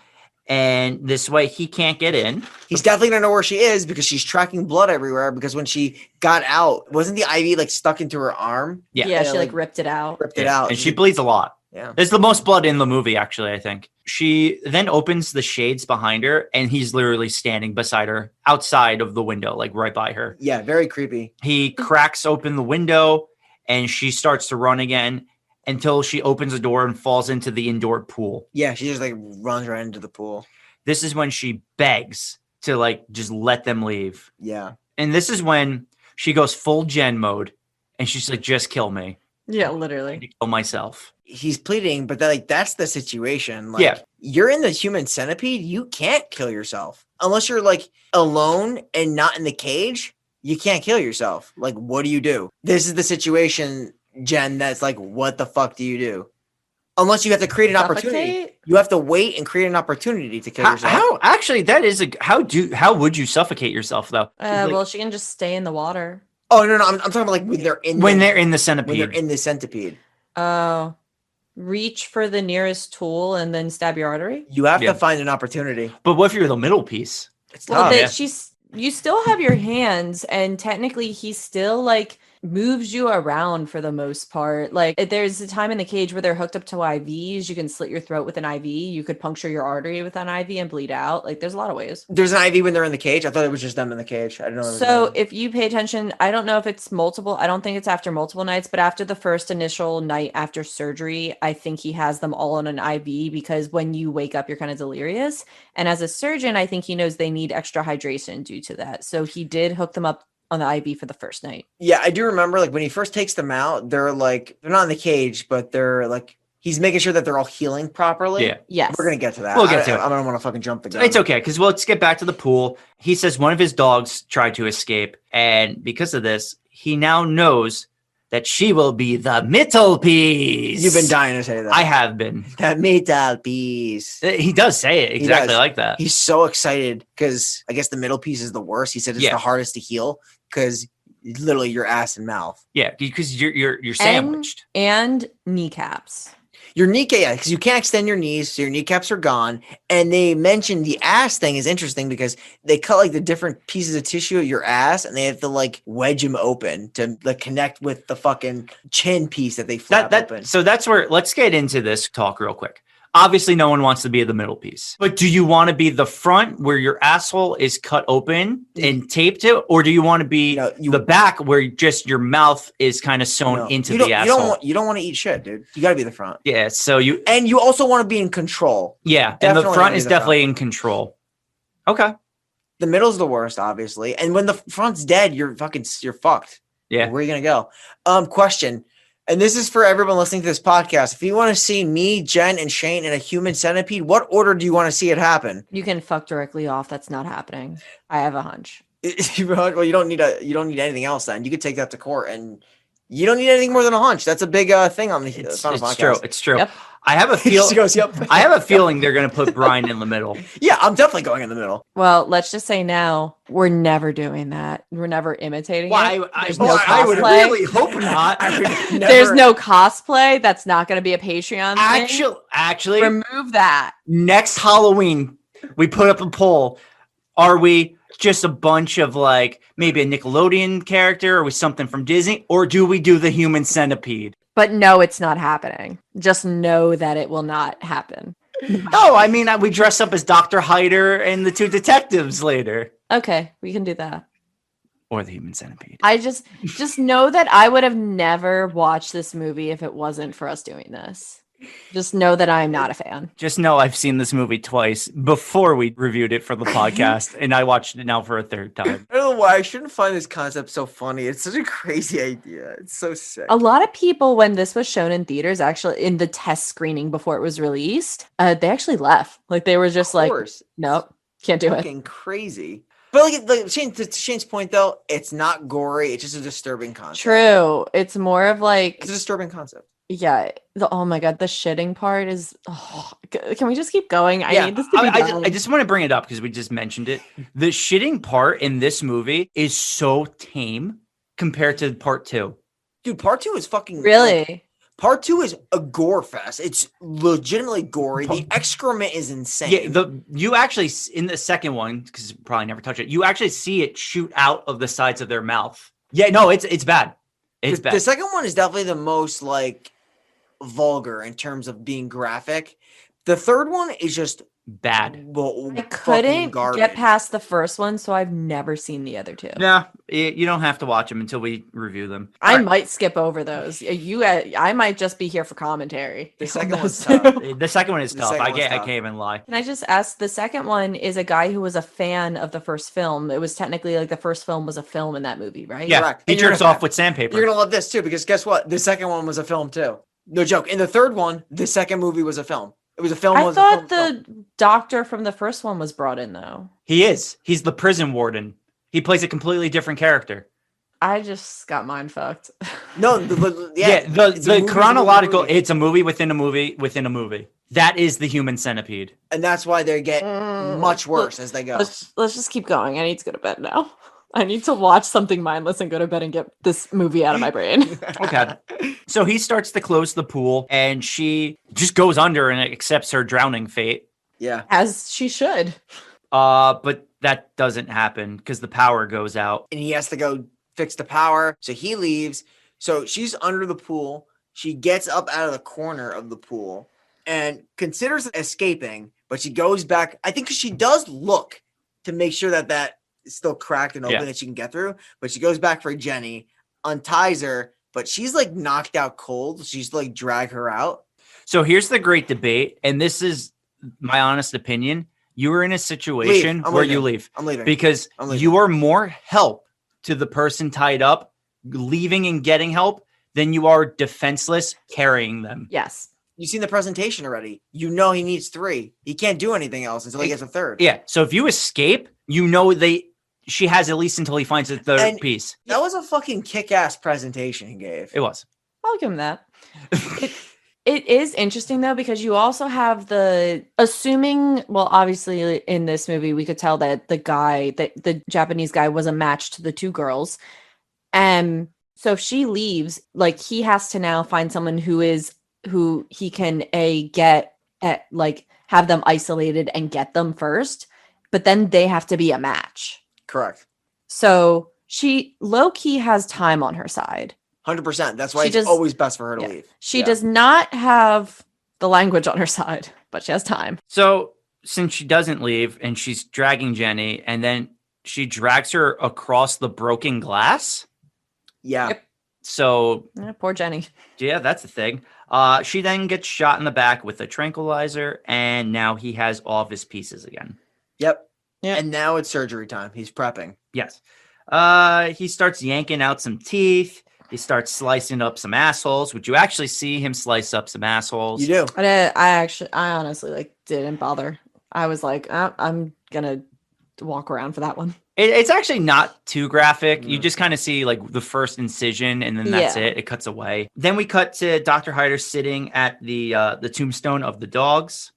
And this way he can't get in. He's definitely gonna know where she is because she's tracking blood everywhere. Because when she got out, wasn't the IV like stuck into her arm? Yeah, she like ripped it out. And she bleeds a lot. Yeah. There's the most blood in the movie, actually, I think. She then opens the shades behind her, and he's literally standing beside her outside of the window, like right by her. Yeah, very creepy. He cracks open the window, and she starts to run again until she opens the door and falls into the indoor pool. Yeah, she just like runs right into the pool. This is when she begs to like just let them leave. Yeah. And this is when she goes full Jen mode and she's like, just kill me. Yeah, I literally. need to kill myself. He's pleading, but that's the situation. Like, you're in the Human Centipede. You can't kill yourself unless you're like alone and not in the cage. You can't kill yourself. Like, what do you do? This is the situation, Jen, that's like, what the fuck do you do? Unless you have to create an opportunity. You have to wait and create an opportunity to kill yourself. How actually that is how would you suffocate yourself though? Well, she can just stay in the water. Oh no, I'm talking about like when they're in the centipede. When they're in the centipede. Oh. Reach for the nearest tool and then stab your artery? You have to find an opportunity. But what if you're the middle piece? It's well, tough. You still have your hands, and technically he still like moves you around for the most part. Like there's a time in the cage where they're hooked up to IVs. You can slit your throat with an IV. You could puncture your artery with an IV and bleed out. Like there's a lot of ways. There's an IV when they're in the cage. I thought it was just them in the cage. I don't know. So if you pay attention, I don't know if it's multiple. I don't think it's after multiple nights, but after the first initial night after surgery, I think he has them all on an IV because when you wake up, you're kind of delirious. And as a surgeon, I think he knows they need extra hydration due to that. So he did hook them up on the IV for the first night. Yeah, I do remember like when he first takes them out, they're not in the cage, but they're like, he's making sure that they're all healing properly. Yeah. Yes. We're going to get to that. We'll get to it. I don't want to fucking jump the gun. It's okay, because let's get back to the pool. He says one of his dogs tried to escape, and because of this, he now knows that she will be the middle piece. You've been dying to say that. I have been. The middle piece. He does say it exactly like that. He's so excited because I guess the middle piece is the worst. He said it's the hardest to heal because literally your ass and mouth. Yeah, because you're sandwiched. And kneecaps. Your kneecap, because you can't extend your knees, so your kneecaps are gone. And they mentioned the ass thing is interesting because they cut like the different pieces of tissue at your ass, and they have to like wedge them open to like connect with the fucking chin piece that they flap open. So that's where let's get into this talk real quick. Obviously, no one wants to be the middle piece, but do you want to be the front where your asshole is cut open and taped to, or do you want to be the back where just your mouth is kind of sewn into the asshole? You don't want to eat shit, dude. You got to be the front. Yeah. So you also want to be in control. Yeah, and the front is definitely in control. Okay. The middle's the worst, obviously, and when the front's dead, you're fucked. Yeah. Where are you gonna go? Question. And this is for everyone listening to this podcast. If you want to see me, Jen, and Shane in a human centipede, what order do you want to see it happen? You can fuck directly off. That's not happening. I have a hunch. Well, you don't need anything else then. You could take that to court, and you don't need anything more than a hunch. That's a big thing on the podcast. It's true. Yep. I have a feel. She goes, yep. I have a feeling they're going to put Brian in the middle. Yeah, I'm definitely going in the middle. Well, let's just say now we're never doing that. We're never imitating it. I would really hope not. There's no cosplay. That's not going to be a Patreon thing. Actually, remove that. Next Halloween, we put up a poll. Are we just a bunch of like maybe a Nickelodeon character, or we something from Disney, or do we do the Human Centipede? But no, it's not happening. Just know that it will not happen. No, I mean, we dress up as Dr. Heiter and the two detectives later. Okay, we can do that. Or the Human Centipede. I just know that I would have never watched this movie if it wasn't for us doing this. Just know that I'm not a fan. Just know I've seen this movie twice before we reviewed it for the podcast, and I watched it now for a third time. I don't know why I shouldn't find this concept so funny. It's such a crazy idea. It's so sick. A lot of people, when this was shown in theaters, actually in the test screening before it was released, they actually left. Like they were just like, nope, can't do it. Fucking crazy. But like to Shane's point though, it's not gory. It's just a disturbing concept. True. It's more of like it's a disturbing concept. Yeah. Oh my god, the shitting part is. Oh, can we just keep going? I need this to be done. I just want to bring it up because we just mentioned it. The shitting part in this movie is so tame compared to part 2. Dude, part 2 is fucking really. Like, part 2 is a gore fest. It's legitimately gory. The excrement is insane. Yeah, you actually in the second one, because you probably never touch it, you actually see it shoot out of the sides of their mouth. Yeah, no, it's bad. It's bad. The second one is definitely the most like vulgar in terms of being graphic. The third one is just bad. I couldn't get past the first one, so I've never seen the other two. Yeah, you don't have to watch them until we review them. I might skip over those. I might just be here for commentary. The second one's tough. The second one is tough. I can't even lie. Can I just ask? The second one is a guy who was a fan of the first film. It was technically like the first film was a film in that movie, right? Yeah, correct. He jerks off with sandpaper. You're gonna love this too, because guess what? The second one was a film too. No joke. In the third one, the second movie was a film. It was a film. I thought the doctor from the first one was brought in though. He is. He's the prison warden. He plays a completely different character. I just got mind fucked. No, the chronological. It's a movie within a movie within a movie. That is the Human Centipede, and that's why they get much worse as they go. Let's just keep going. I need to go to bed now. I need to watch something mindless and go to bed and get this movie out of my brain. Okay. So he starts to close the pool and she just goes under and accepts her drowning fate. Yeah. As she should. But that doesn't happen because the power goes out. And he has to go fix the power. So he leaves. So she's under the pool. She gets up out of the corner of the pool and considers escaping, but she goes back. I think she does look to make sure that is still cracked and open that she can get through. But she goes back for Jenny, unties her, but she's like knocked out cold. She's like drag her out. So here's the great debate. And this is my honest opinion. You were in a situation where you leave. I'm leaving. Because you are more help to the person tied up, leaving and getting help, than you are defenseless carrying them. Yes. You've seen the presentation already. You know he needs 3. He can't do anything else until he gets a third. Yeah. So if you escape, you know she has at least until he finds the third And- piece. That was a fucking kick-ass presentation he gave. It was. I'll give him that. It is interesting though, because you also have well, obviously in this movie, we could tell that the Japanese guy was a match to the two girls. So if she leaves, like he has to now find someone who he can have them isolated and get them first, but then they have to be a match. Correct. So she low-key has time on her side. 100%. That's why She it's does- always best for her to yeah. leave. She Yeah. does not have the language on her side, but she has time. So since she doesn't leave and she's dragging Jenny, and then she drags her across the broken glass. Yeah. Yep. So Poor Jenny. yeah, that's the thing. She then gets shot in the back with a tranquilizer, and now he has all of his pieces again. Yep. Yep. And now it's surgery time. He's prepping. Yes. He starts yanking out some teeth. He starts slicing up some assholes. Would you actually see him slice up some assholes? You do. I honestly didn't bother. I was like, I'm gonna walk around for that one. It's actually not too graphic. You Mm. just kind of see like the first incision, and then that's Yeah. it. It cuts away. Then we cut to Dr. Heiter sitting at the tombstone of the dogs.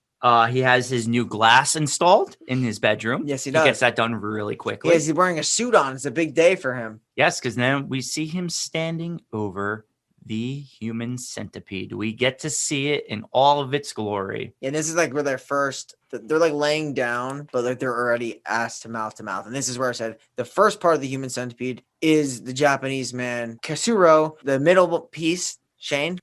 He has his new glass installed in his bedroom. Yes, he He does. gets that done really quickly. He's wearing a suit on. It's a big day for him. Yes, because then we see him standing over the human centipede. We get to see it in all of its glory. And this is like where they're like laying down, but like they're already ass to mouth. And this is where I said the first part of the human centipede is the Japanese man, Kasuro. The middle piece, Shane.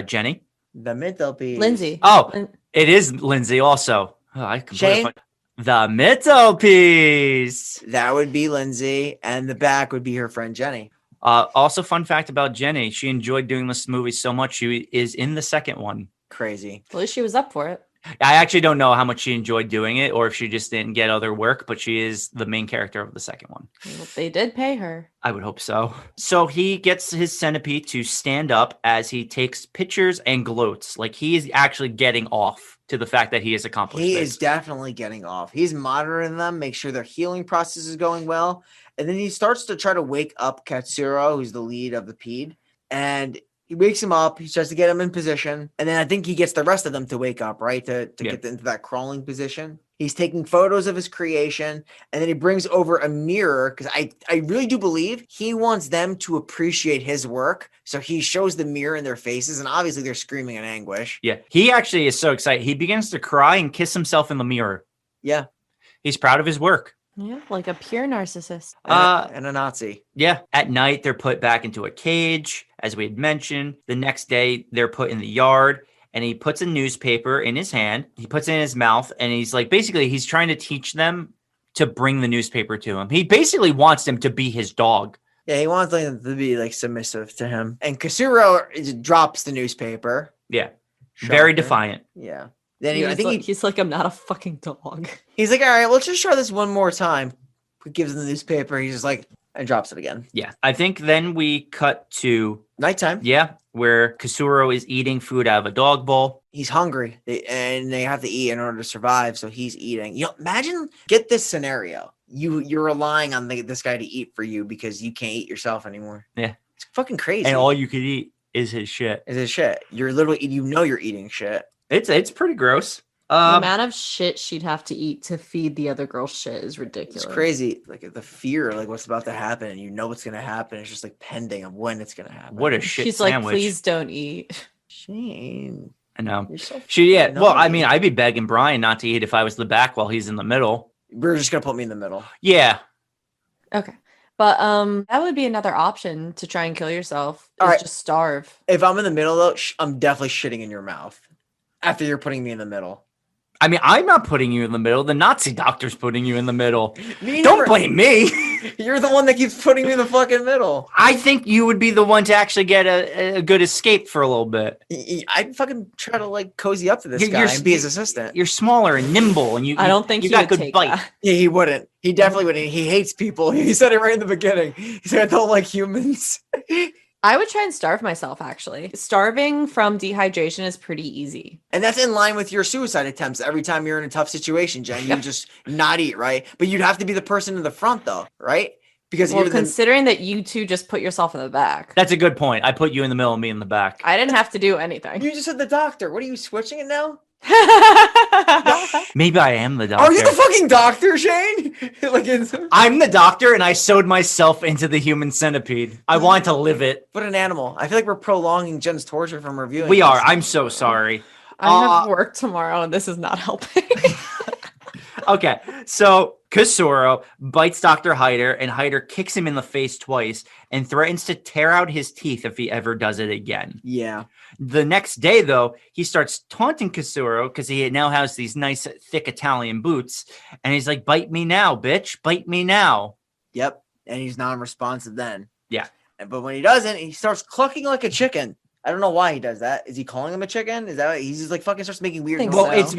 Jenny. The middle piece. Lindsay. Oh, Lin- it is Lindsay also. Oh, I completely Shane? the middle piece. That would be Lindsay. And the back would be her friend, Jenny. Also, fun fact about Jenny, she enjoyed doing this movie so much she is in the second one. Crazy. At least she was up for it. I actually don't know how much she enjoyed doing it or if she just didn't get other work, but she is the main character of the second one. Well, they did pay her. I would hope so. So he gets his centipede to stand up as he takes pictures and gloats. Like he is actually getting off to the fact that he has accomplished He this. is definitely getting off. He's monitoring them, make sure their healing process is going well. And then he starts to try to wake up Katsuro, who's the lead of the PED. And he wakes him up. He tries to get him in position. And then I think he gets the rest of them to wake up, right? To Yeah. get into that crawling position. He's taking photos of his creation. And then he brings over a mirror because I really do believe he wants them to appreciate his work. So he shows the mirror in their faces. And obviously they're screaming in anguish. Yeah. He actually is so excited. He begins to cry and kiss himself in the mirror. Yeah. He's proud of his work. Yeah, like a pure narcissist. And a Nazi. Yeah. At night, they're put back into a cage, as we had mentioned. The next day, they're put in the yard, and he puts a newspaper in his hand. He puts it in his mouth, and he's like, basically, he's trying to teach them to bring the newspaper to him. He basically wants them to be his dog. Yeah, he wants them to be like submissive to him. And Kasuro drops the newspaper. Yeah. Very Shocker. defiant. Yeah. Then He's like, I'm not a fucking dog. he's like, all right, let's just try this one more time. He gives him the newspaper. He's just like, and drops it again. Yeah. I think then we cut to, Nighttime. yeah, where Kasuro is eating food out of a dog bowl. He's hungry and they have to eat in order to survive. So he's eating. Imagine, get this scenario. You're relying on this guy to eat for you because you can't eat yourself anymore. Yeah. It's fucking crazy. And all you could eat is his shit. is this shit. You're literally, you're eating shit. It's pretty gross. The amount of shit she'd have to eat to feed the other girl's shit is ridiculous. It's crazy. Like the fear, like what's about to happen, and you know what's gonna happen. It's just like pending of when it's gonna happen. What a shit She's sandwich. like, please don't eat. Shame. I know. You're so Yeah. Well, I naughty. mean, I'd be begging Brian not to eat if I was the back while he's in the middle. We're just gonna put me in the middle. Yeah. Okay. But that would be another option to try and kill yourself. All Is right. just starve. If I'm in the middle though, I'm definitely shitting in your mouth. After you're putting me in the middle. I mean, I'm not putting you in the middle. The Nazi doctor's putting you in the middle. Me Don't never- blame me. You're the one that keeps putting me in the fucking middle. I think you would be the one to actually get a good escape for a little bit. I'd fucking try to like cozy up to this You're- guy you're- and be his assistant. You're smaller and nimble, and you. I don't think you he got would good take bite. that. Yeah, he wouldn't. He definitely wouldn't. He hates people. He said it right in the beginning. He said, I don't like humans. I would try and starve myself, actually. Starving from dehydration is pretty easy. And that's in line with your suicide attempts. Every time you're in a tough situation, Jen, you would just not eat, right? But you'd have to be the person in the front, though, right? Because Well, you're considering that you two just put yourself in the back. That's a good point. I put you in the middle and me in the back. I didn't have to do anything. you just said the doctor. What are you switching it now? Maybe I am the doctor. Are you the fucking doctor, Shane? I'm the doctor, and I sewed myself into the human centipede. I want to live it. What an animal. I feel like we're prolonging Jen's torture from reviewing. We are. this. I'm so sorry. I have work tomorrow, and this is not helping. Okay, so Kasuro bites Dr. Heiter, and Heiter kicks him in the face twice and threatens to tear out his teeth if he ever does it again. Yeah. The next day, though, he starts taunting Kasuro because he now has these nice, thick Italian boots. And he's like, bite me now, bitch. Bite me now. Yep. And he's non-responsive then. Yeah. But when he doesn't, he starts clucking like a chicken. I don't know why he does that. Is he calling him a chicken? Is that he's just like fucking starts making weird noises? Well, it's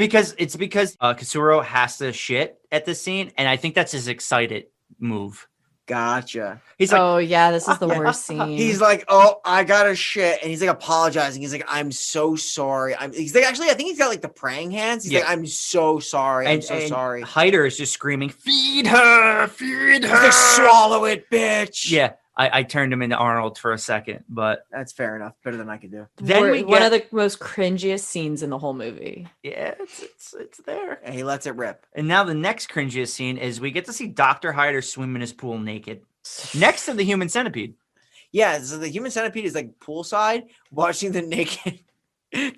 because Kasuro has to shit at the scene. And I think that's his excited move. Gotcha. He's like, Oh, yeah, this is the worst scene. He's like, oh, I got a shit. And he's like apologizing. He's like, I'm so sorry. He's like, actually, I think he's got like the praying hands. He's like, I'm so sorry. I'm so sorry. Heiter is just screaming, feed her, feed her. He's like, swallow it, bitch. Yeah. I turned him into Arnold for a second, but that's fair enough. Better than I could do. Then we one of the most cringiest scenes in the whole movie. Yeah, it's there. And he lets it rip. And now the next cringiest scene is we get to see Dr. Heiter swim in his pool naked next to the human centipede. Yeah, so the human centipede is like poolside watching the naked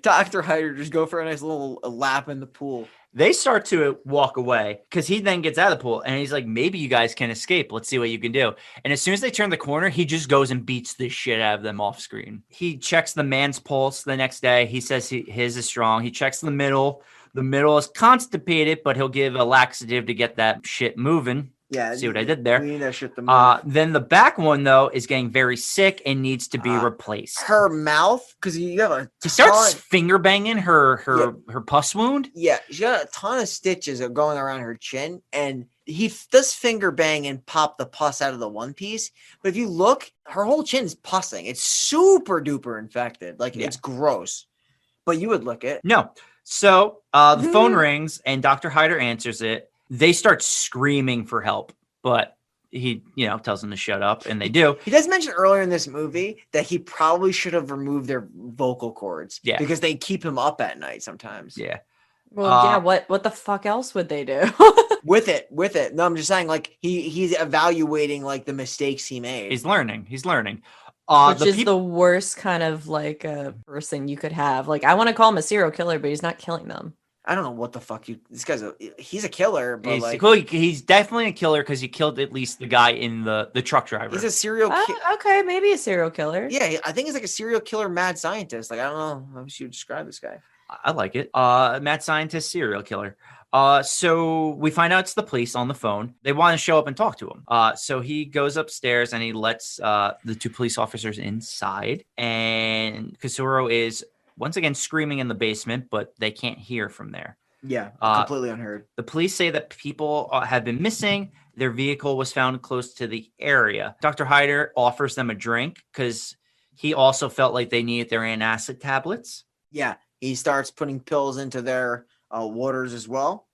Dr. Heiter just go for a nice little lap in the pool. They start to walk away because he then gets out of the pool and he's like, maybe you guys can escape. Let's see what you can do. And as soon as they turn the corner, he just goes and beats the shit out of them off screen. He checks the man's pulse the next day. He says his is strong. He checks the middle. The middle is constipated, but he'll give a laxative to get that shit moving. Yeah. See what I did there? We need that shit to move. Then the back one, though, is getting very sick and needs to be replaced. Her mouth, because you have He starts finger banging her pus wound. Yeah, she got a ton of stitches going around her chin, and he does finger bang and pop the pus out of the one piece. But if you look, her whole chin's pussing. It's super duper infected. Like, it's gross. But you would look it. No. So the phone rings, and Dr. Heiter answers it. They start screaming for help, but he, tells them to shut up, and they do. He does mention earlier in this movie that he probably should have removed their vocal cords. Yeah. Because they keep him up at night sometimes. Yeah. Well, what the fuck else would they do? With it. No, I'm just saying, like, he's evaluating, like, the mistakes he made. He's learning. Which is the worst kind of, like, a person you could have. Like, I want to call him a serial killer, but he's not killing them. I don't know what the fuck this guy's he's a killer, but he's definitely a killer because he killed at least the guy in the truck driver. He's a serial killer. Okay, maybe a serial killer. Yeah, I think he's like a serial killer mad scientist. Like, I don't know how you would describe this guy. I like it. Mad scientist, serial killer. So we find out it's the police on the phone. They want to show up and talk to him. So he goes upstairs and he lets the two police officers inside. And Kasuro is once again screaming in the basement, but they can't hear from there. Yeah, completely unheard. The police say that people have been missing. Their vehicle was found close to the area. Dr. Heiter offers them a drink because he also felt like they needed their antacid tablets. Yeah, he starts putting pills into their waters as well.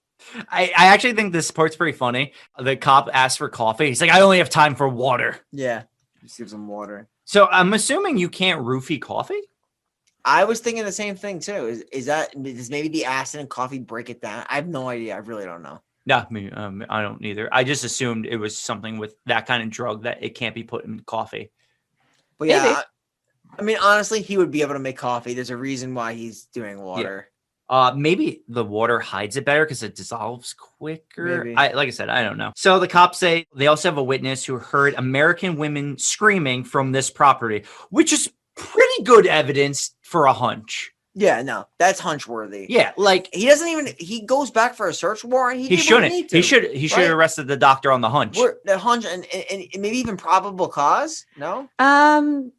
I actually think this part's pretty funny. The cop asks for coffee. He's like, I only have time for water. Yeah, just gives them water. So I'm assuming you can't roofie coffee? I was thinking the same thing too. Does maybe the acid and coffee break it down? I have no idea. I really don't know. No, I don't either. I just assumed it was something with that kind of drug that it can't be put in coffee. But yeah, I mean, honestly, he would be able to make coffee. There's a reason why he's doing water. Yeah. Maybe the water hides it better because it dissolves quicker. Maybe. Like I said, I don't know. So the cops say they also have a witness who heard American women screaming from this property, which is pretty good evidence for a hunch. Yeah, no, that's hunch worthy. Yeah, like he goes back for a search warrant. He shouldn't. He should have arrested the doctor on the hunch. The hunch and maybe even probable cause. No,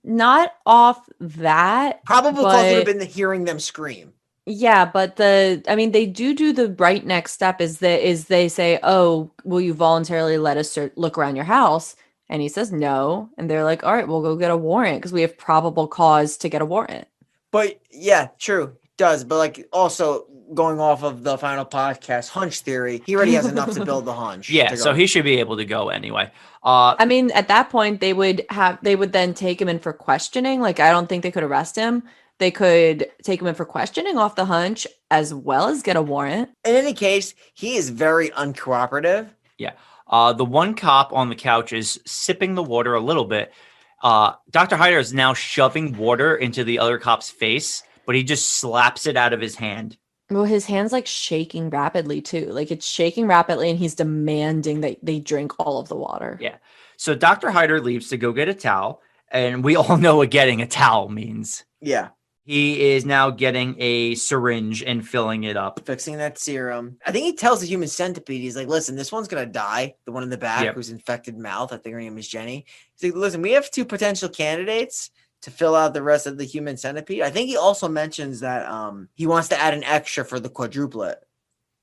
not off that. Probable cause would have been hearing them scream. Yeah, but they do the right next step is they say, oh, will you voluntarily let us look around your house? And he says no. And they're like, all right, we'll go get a warrant because we have probable cause to get a warrant. But yeah, true, does. But like also going off of the final podcast hunch theory, he already has enough to build the hunch. Yeah, to so go. he should be able to go anyway. I mean, at that point, they would then take him in for questioning. Like, I don't think they could arrest him. They could take him in for questioning off the hunch as well as get a warrant. In any case, he is very uncooperative. Yeah. The one cop on the couch is sipping the water a little bit. Dr. Heiter is now shoving water into the other cop's face, but he just slaps it out of his hand. Well, his hand's like shaking rapidly too. Like it's shaking rapidly and he's demanding that they drink all of the water. Yeah. So Dr. Heiter leaves to go get a towel, and we all know what getting a towel means. Yeah. He is now getting a syringe and filling it up. Fixing that serum. I think he tells the human centipede, he's like, listen, this one's going to die. The one in the back who's infected mouth. I think her name is Jenny. He's like, listen, we have 2 potential candidates to fill out the rest of the human centipede. I think he also mentions that he wants to add an extra for the quadruplet.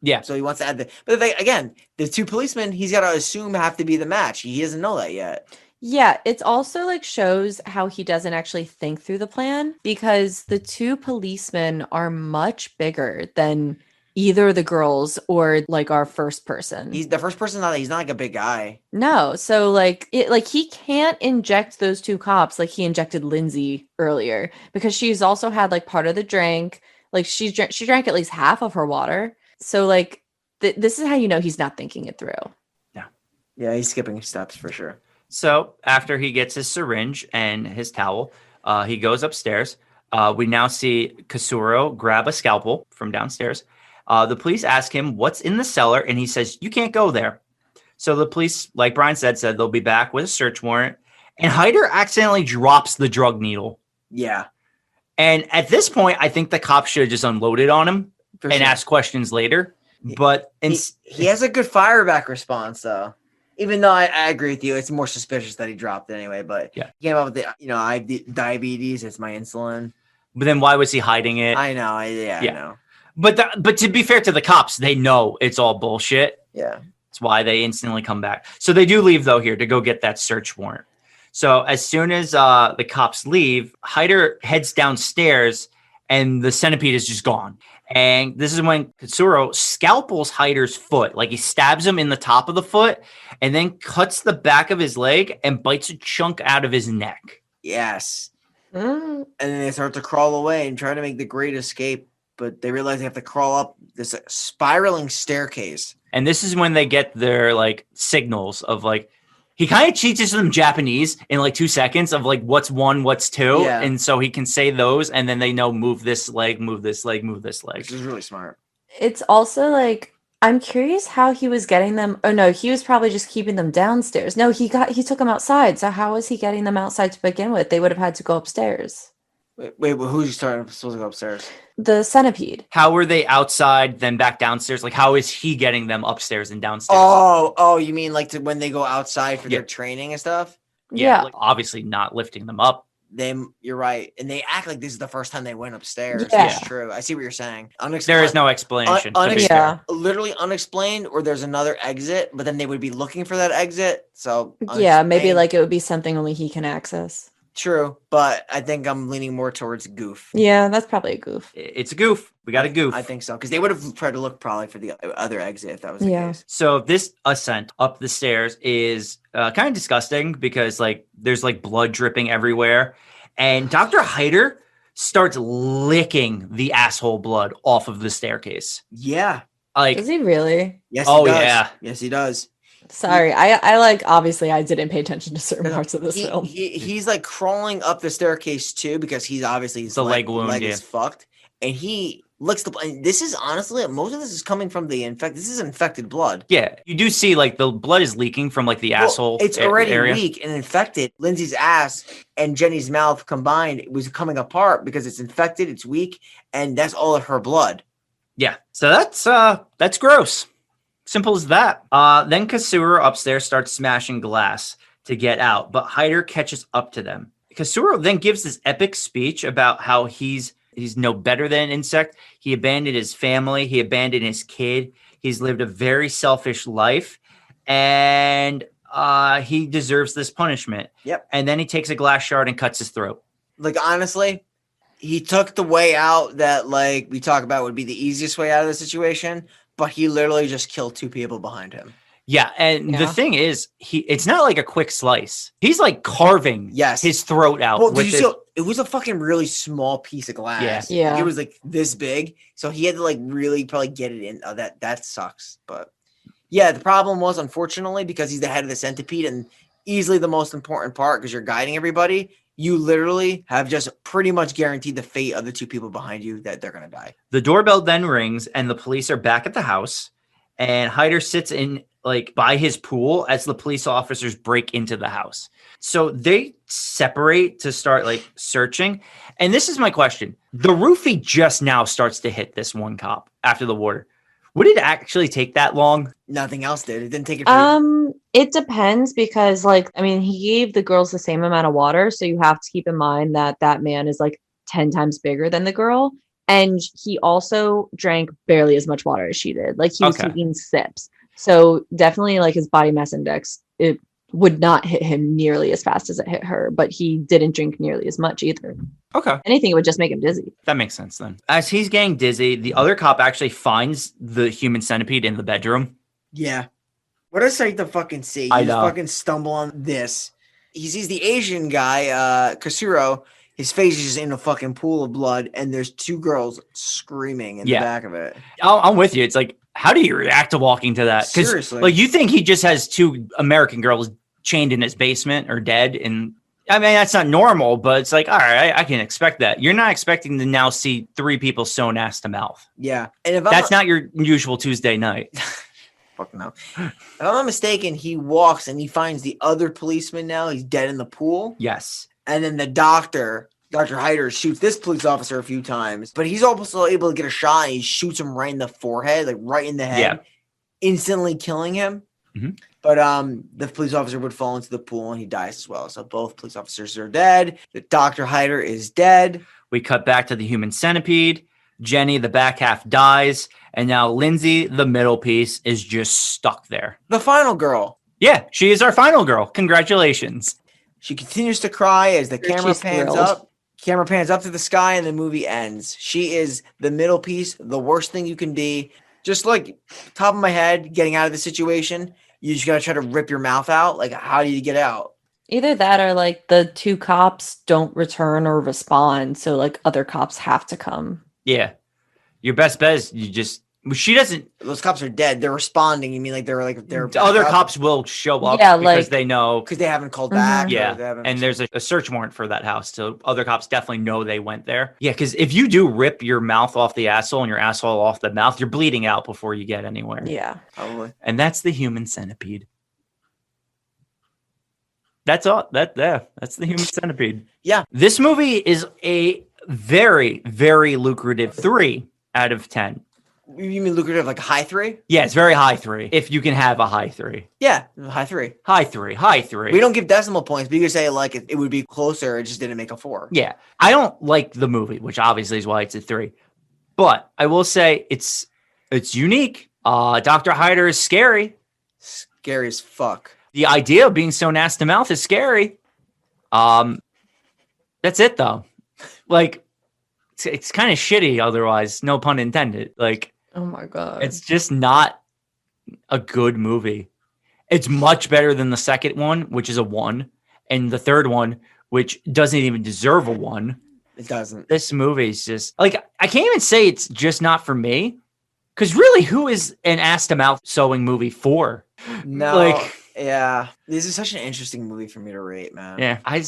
Yeah. So he wants to add but again, the 2 policemen, he's got to assume have to be the match. He doesn't know that yet. Yeah, it's also like shows how he doesn't actually think through the plan because the 2 policemen are much bigger than either the girls or like our first person. He's the first person. He's not like a big guy. No, so like he can't inject those 2 cops like he injected Lindsay earlier because she's also had like part of the drink. Like she drank at least half of her water. So like this is how you know he's not thinking it through. Yeah, he's skipping steps for sure. So after he gets his syringe and his towel, he goes upstairs. We now see Kasuro grab a scalpel from downstairs. The police ask him what's in the cellar, and he says, you can't go there. So the police, like Brian said they'll be back with a search warrant. And Heiter accidentally drops the drug needle. Yeah. And at this point, I think the cops should have just unloaded on him ask questions later. But he has a good fireback response, though. Even though I agree with you, it's more suspicious that he dropped it anyway. But yeah, he came up with I have diabetes. It's my insulin. But then why was he hiding it? I know. I know. But to be fair to the cops, they know it's all bullshit. Yeah. That's why they instantly come back. So they do leave, though, here to go get that search warrant. So as soon as the cops leave, Heiter heads downstairs and the centipede is just gone. And this is when Katsuro scalpels Heiter's foot. Like he stabs him in the top of the foot and then cuts the back of his leg and bites a chunk out of his neck. Yes. And then they start to crawl away and try to make the great escape. But they realize they have to crawl up this spiraling staircase. And this is when they get their like signals of like, he kind of teaches them Japanese in like 2 seconds of like what's 1, what's 2. Yeah. And so he can say those and then they know move this leg, move this leg, move this leg. Which is really smart. It's also like, I'm curious how he was getting them. Oh no, he was probably just keeping them downstairs. No, he took them outside. So how was he getting them outside to begin with? They would have had to go upstairs. Wait, who's supposed to go upstairs? The centipede. How were they outside, then back downstairs? Like, how is he getting them upstairs and downstairs? Oh, you mean like when they go outside for their training and stuff? Yeah. Like, obviously not lifting them up. You're right. And they act like this is the first time they went upstairs. Yeah. That's true. I see what you're saying. There is no explanation. Literally unexplained, or there's another exit, but then they would be looking for that exit. So yeah, maybe like it would be something only he can access. True, but I think I'm leaning more towards goof. Yeah, that's probably a goof. It's a goof. We got a goof. I think so, because they would have tried to look probably for the other exit if that was the case. So this ascent up the stairs is kind of disgusting because like there's like blood dripping everywhere, and Dr. Heiter starts licking the asshole blood off of the staircase. Yeah, like does he really? Yes. Oh he does. yeah. Yes, he does. Sorry, I like obviously I didn't pay attention to certain parts of this film. He's like crawling up the staircase too because he's obviously his leg wound is fucked, and he licks the blood. And this is honestly most of this is coming from the This is infected blood. Yeah, you do see like the blood is leaking from like the asshole. It's already area. weak and infected. Lindsay's ass and Jenny's mouth combined was coming apart because it's infected. It's weak, and that's all of her blood. Yeah, so that's gross. Simple as that. Then Kasura upstairs starts smashing glass to get out, but Heiter catches up to them. Kasura then gives this epic speech about how he's no better than an insect. He abandoned his family. He abandoned his kid. He's lived a very selfish life. And he deserves this punishment. Yep. And then he takes a glass shard and cuts his throat. Like, honestly, he took the way out that, like, we talk about would be the easiest way out of the situation, but he literally just killed 2 people behind him. Yeah, and the Yeah. thing is, it's not like a quick slice. He's like carving his throat out. Well, did you see? It was a fucking really small piece of glass. Yeah. Like, it was like this big, so he had to like really probably get it in. Oh, that sucks. But yeah, the problem was, unfortunately, because he's the head of the centipede and easily the most important part because you're guiding everybody. You literally have just pretty much guaranteed the fate of the 2 people behind you that they're gonna die. The doorbell then rings, and the police are back at the house. And Heiter sits in like by his pool as the police officers break into the house. So they separate to start like searching. And this is my question. The roofie just now starts to hit this one cop after the water. Would it actually take that long? Nothing else did. It didn't take it. It depends because, like, I mean, he gave the girls the same amount of water, so you have to keep in mind that that man is like 10 times bigger than the girl, and he also drank barely as much water as she did. Like, he was taking sips, so definitely, like, his body mass index, it would not hit him nearly as fast as it hit her, but he didn't drink nearly as much either. Okay. Anything, it would just make him dizzy. That makes sense then. As he's getting dizzy, the other cop actually finds the human centipede in the bedroom. Yeah. What a sight to fucking see. I You just know. fucking stumble on this. He sees the Asian guy, Kasuro. His face is just in a fucking pool of blood, and there's 2 girls screaming in the back of it. I'm with you. It's like, how do you react to walking to that? Seriously. Like, you think he just has 2 American girls chained in his basement or dead, and I mean, that's not normal, but it's like, all right, I can expect that. You're not expecting to now see 3 people sewn ass to mouth. Yeah. And if That's not your usual Tuesday night. Fuck no. If I'm not mistaken, he walks and he finds the other policeman now. He's dead in the pool. Yes. And then the Dr. Heiter shoots this police officer a few times, but he's also able to get a shot and he shoots him right in the forehead, like right in the head, instantly killing him. Mhm. But the police officer would fall into the pool and he dies as well. So both police officers are dead. The Dr. Heiter is dead. We cut back to the human centipede. Jenny, the back half, dies. And now Lindsay, the middle piece, is just stuck there. The final girl. Yeah, she is our final girl. Congratulations. She continues to cry as the camera She's pans thrilled. up. Camera pans up to the sky and the movie ends. She is the middle piece, the worst thing you can be. Just like top of my head, getting out of the situation, you just gotta try to rip your mouth out. Like, how do you get out? Either that or, like, the 2 cops don't return or respond, so, like, other cops have to come. Yeah. Your best bet is you just... She doesn't... Those cops are dead. They're responding. You mean like they're The other cops will show up Yeah, because like- they know... because they haven't called back. or Yeah, they haven't- and there's a search warrant for that house, so other cops definitely know they went there. Yeah, because if you do rip your mouth off the asshole and your asshole off the mouth, you're bleeding out before you get anywhere. Yeah. probably. And that's the human centipede. That's all. That's the human centipede. Yeah. This movie is a very, very lucrative 3 out of 10. You mean lucrative, like high 3? Yeah, it's very high 3. If you can have a high 3. Yeah, high 3. High 3. High 3. We don't give decimal points, but you could say like it would be closer. It just didn't make a 4. Yeah. I don't like the movie, which obviously is why it's a 3. But I will say it's unique. Dr. Heiter is scary. Scary as fuck. The idea of being sewn ass to mouth is scary. That's it though. Like it's kind of shitty otherwise, no pun intended. Like Oh my god. it's just not a good movie. It's much better than the second one, which is a 1, and the third one, which doesn't even deserve a 1. It doesn't. This movie is just like, I can't even say it's just not for me. Because really, who is an ass to mouth sewing movie for? No. Like, yeah. This is such an interesting movie for me to rate, man. yeah, I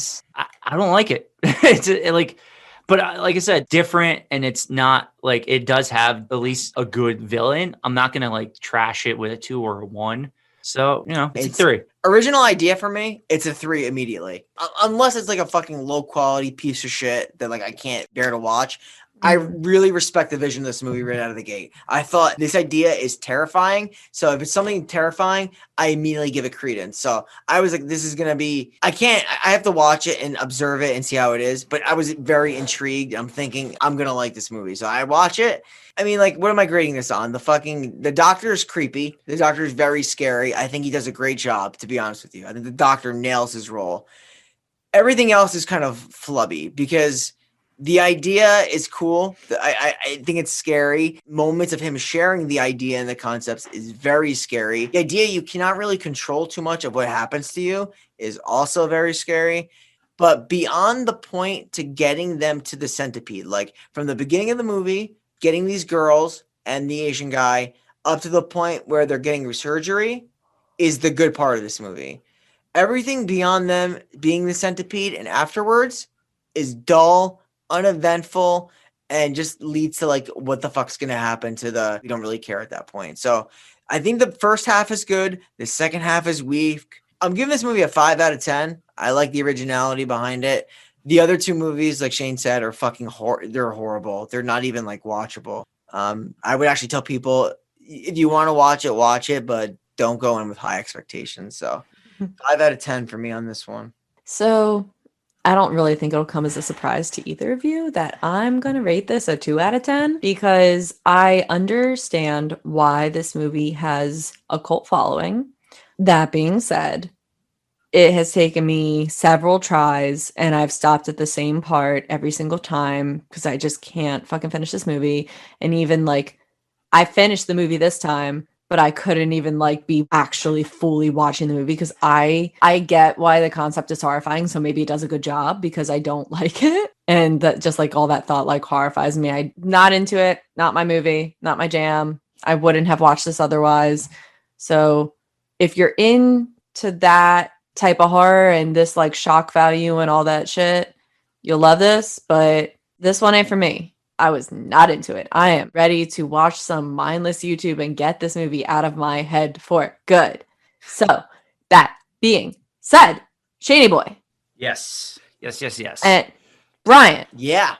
don't like it. It's like, but like I said, different, and it's not like it does have at least a good villain. I'm not gonna like trash it with a 2 or a 1. So it's a 3. Original idea for me, it's a 3 immediately. Unless it's like a fucking low quality piece of shit that like I can't bear to watch. I really respect the vision of this movie right out of the gate. I thought this idea is terrifying. So if it's something terrifying, I immediately give it credence. So I was like, this is going to be, I have to watch it and observe it and see how it is. But I was very intrigued. I'm thinking I'm going to like this movie. So I watch it. I mean, like, what am I grading this on? The doctor is creepy. The doctor is very scary. I think he does a great job, to be honest with you. I think the doctor nails his role. Everything else is kind of flubby because the idea is cool. I think it's scary. Moments of him sharing the idea and the concepts is very scary. The idea you cannot really control too much of what happens to you is also very scary. But beyond the point to getting them to the centipede, like from the beginning of the movie, getting these girls and the Asian guy up to the point where they're getting surgery is the good part of this movie. Everything beyond them being the centipede and afterwards is dull, uneventful, and just leads to like what the fuck's gonna happen to we don't really care at that point. So I think the first half is good, the second half is weak. I'm giving this movie a 5 out of 10. I like the originality behind it. The other two movies, like Shane said, are fucking they're horrible. They're not even like watchable. I would actually tell people if you want to watch it, but don't go in with high expectations. So 5 out of 10 for me on this one. So I don't really think it'll come as a surprise to either of you that I'm going to rate this a 2 out of 10 because I understand why this movie has a cult following. That being said, it has taken me several tries and I've stopped at the same part every single time because I just can't fucking finish this movie. And even like I finished the movie this time, but I couldn't even like be actually fully watching the movie because I get why the concept is horrifying. So maybe it does a good job because I don't like it. And that just like all that thought like horrifies me. I'm not into it. Not my movie, not my jam. I wouldn't have watched this otherwise. So if you're into that type of horror and this like shock value and all that shit, you'll love this. But this one ain't for me. I was not into it. I am ready to watch some mindless YouTube and get this movie out of my head for good. So, that being said, Shaney Boy. Yes. And Brian. Yeah.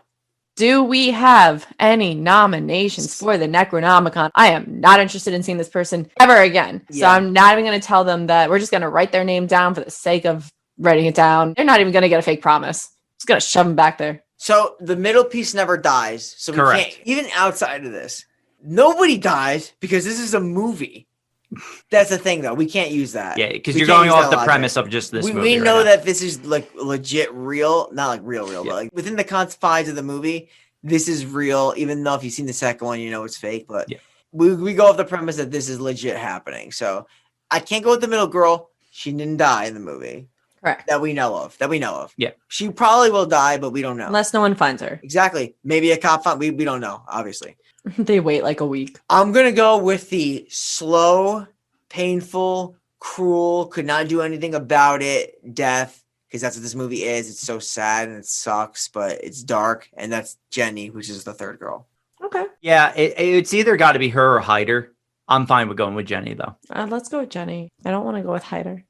Do we have any nominations for the Necronomicon? I am not interested in seeing this person ever again. So Yeah. I'm not even going to tell them that we're just going to write their name down for the sake of writing it down. They're not even going to get a fake promise. Just going to shove them back there. So the middle piece never dies. So we Correct. can't, even outside of this, nobody dies because this is a movie. That's the thing, though. We can't use that. Yeah, because We you're can't going use off that the logic. premise of just this movie. We right know now. that this is like legit real, not like real, Yeah. but like within the confines of the movie, this is real. Even though if you've seen the second one, you know it's fake. But Yeah. we go off the premise that this is legit happening. So I can't go with the middle girl. She didn't die in the movie Correct. that we know of. Yeah. She probably will die, but we don't know. Unless no one finds her. Exactly. Maybe a cop found. We don't know. Obviously. They wait like a week. I'm gonna go with the slow, painful, cruel, could not do anything about it, death, because that's what this movie is. It's so sad and it sucks, but it's dark, and that's Jenny, which is the third girl. Okay. Yeah, it's either got to be her or Heiter. I'm fine with going with Jenny, though. Let's go with Jenny. I don't want to go with Heiter.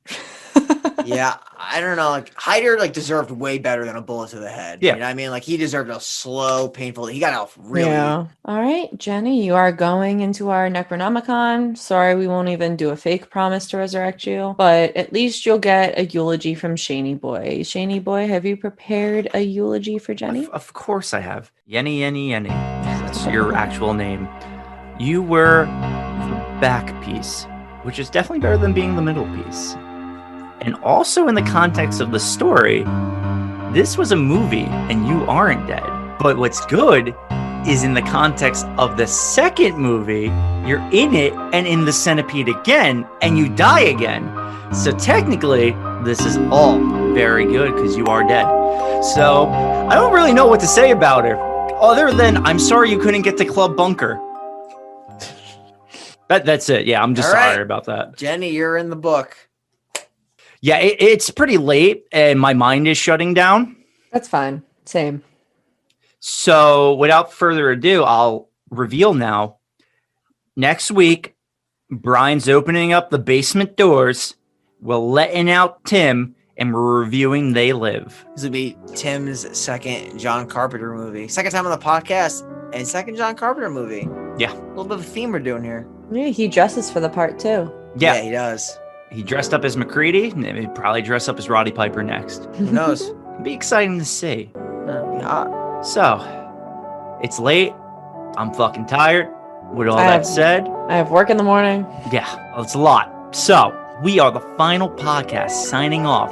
Yeah, I don't know. Like Heiter, like deserved way better than a bullet to the head. Yeah. You know what I mean? Like he deserved a slow, painful. He got off really. Yeah. All right, Jenny, you are going into our Necronomicon. Sorry, we won't even do a fake promise to resurrect you, but at least you'll get a eulogy from Shaney Boy. Shaney Boy, have you prepared a eulogy for Jenny? Of course I have. Yenny, Yenny, Yenny. That's your actual name. You were the back piece, which is definitely better than being the middle piece. And also in the context of the story, this was a movie and you aren't dead. But what's good is in the context of the second movie, you're in it and in the centipede again, and you die again. So technically, this is all very good because you are dead. So I don't really know what to say about her, other than I'm sorry you couldn't get to Club Bunker. That's it. Yeah, I'm just All right. sorry about that. Jenny, you're in the book. Yeah, it's pretty late and my mind is shutting down. That's fine. Same. So without further ado, I'll reveal now. Next week, Brian's opening up the basement doors. We're letting out Tim, and we're reviewing They Live. This would be Tim's second John Carpenter movie. Second time on the podcast, and second John Carpenter movie. Yeah. A little bit of a theme we're doing here. Yeah, he dresses for the part too. Yeah, He does. he dressed up as McCready, and he'd probably dress up as Roddy Piper next. Who knows? It'd be exciting to see. Yeah. So, it's late. I'm fucking tired. With all I that have- said, I have work in the morning. yeah, it's a lot. So, we are the final podcast signing off,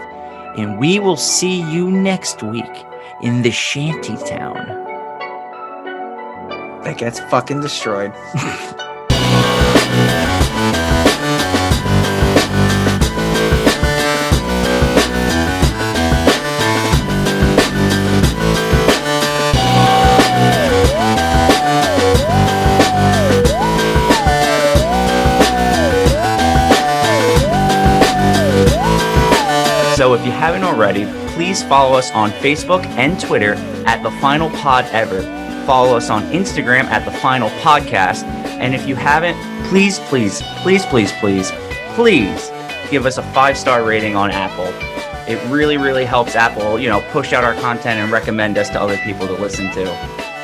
and we will see you next week in the shanty town. That gets fucking destroyed. So if you haven't already, please follow us on Facebook and Twitter at The Final Pod Ever. Follow us on Instagram at The Final Podcast. And if you haven't, please give us a 5-star rating on Apple. It really, really helps Apple, push out our content and recommend us to other people to listen to.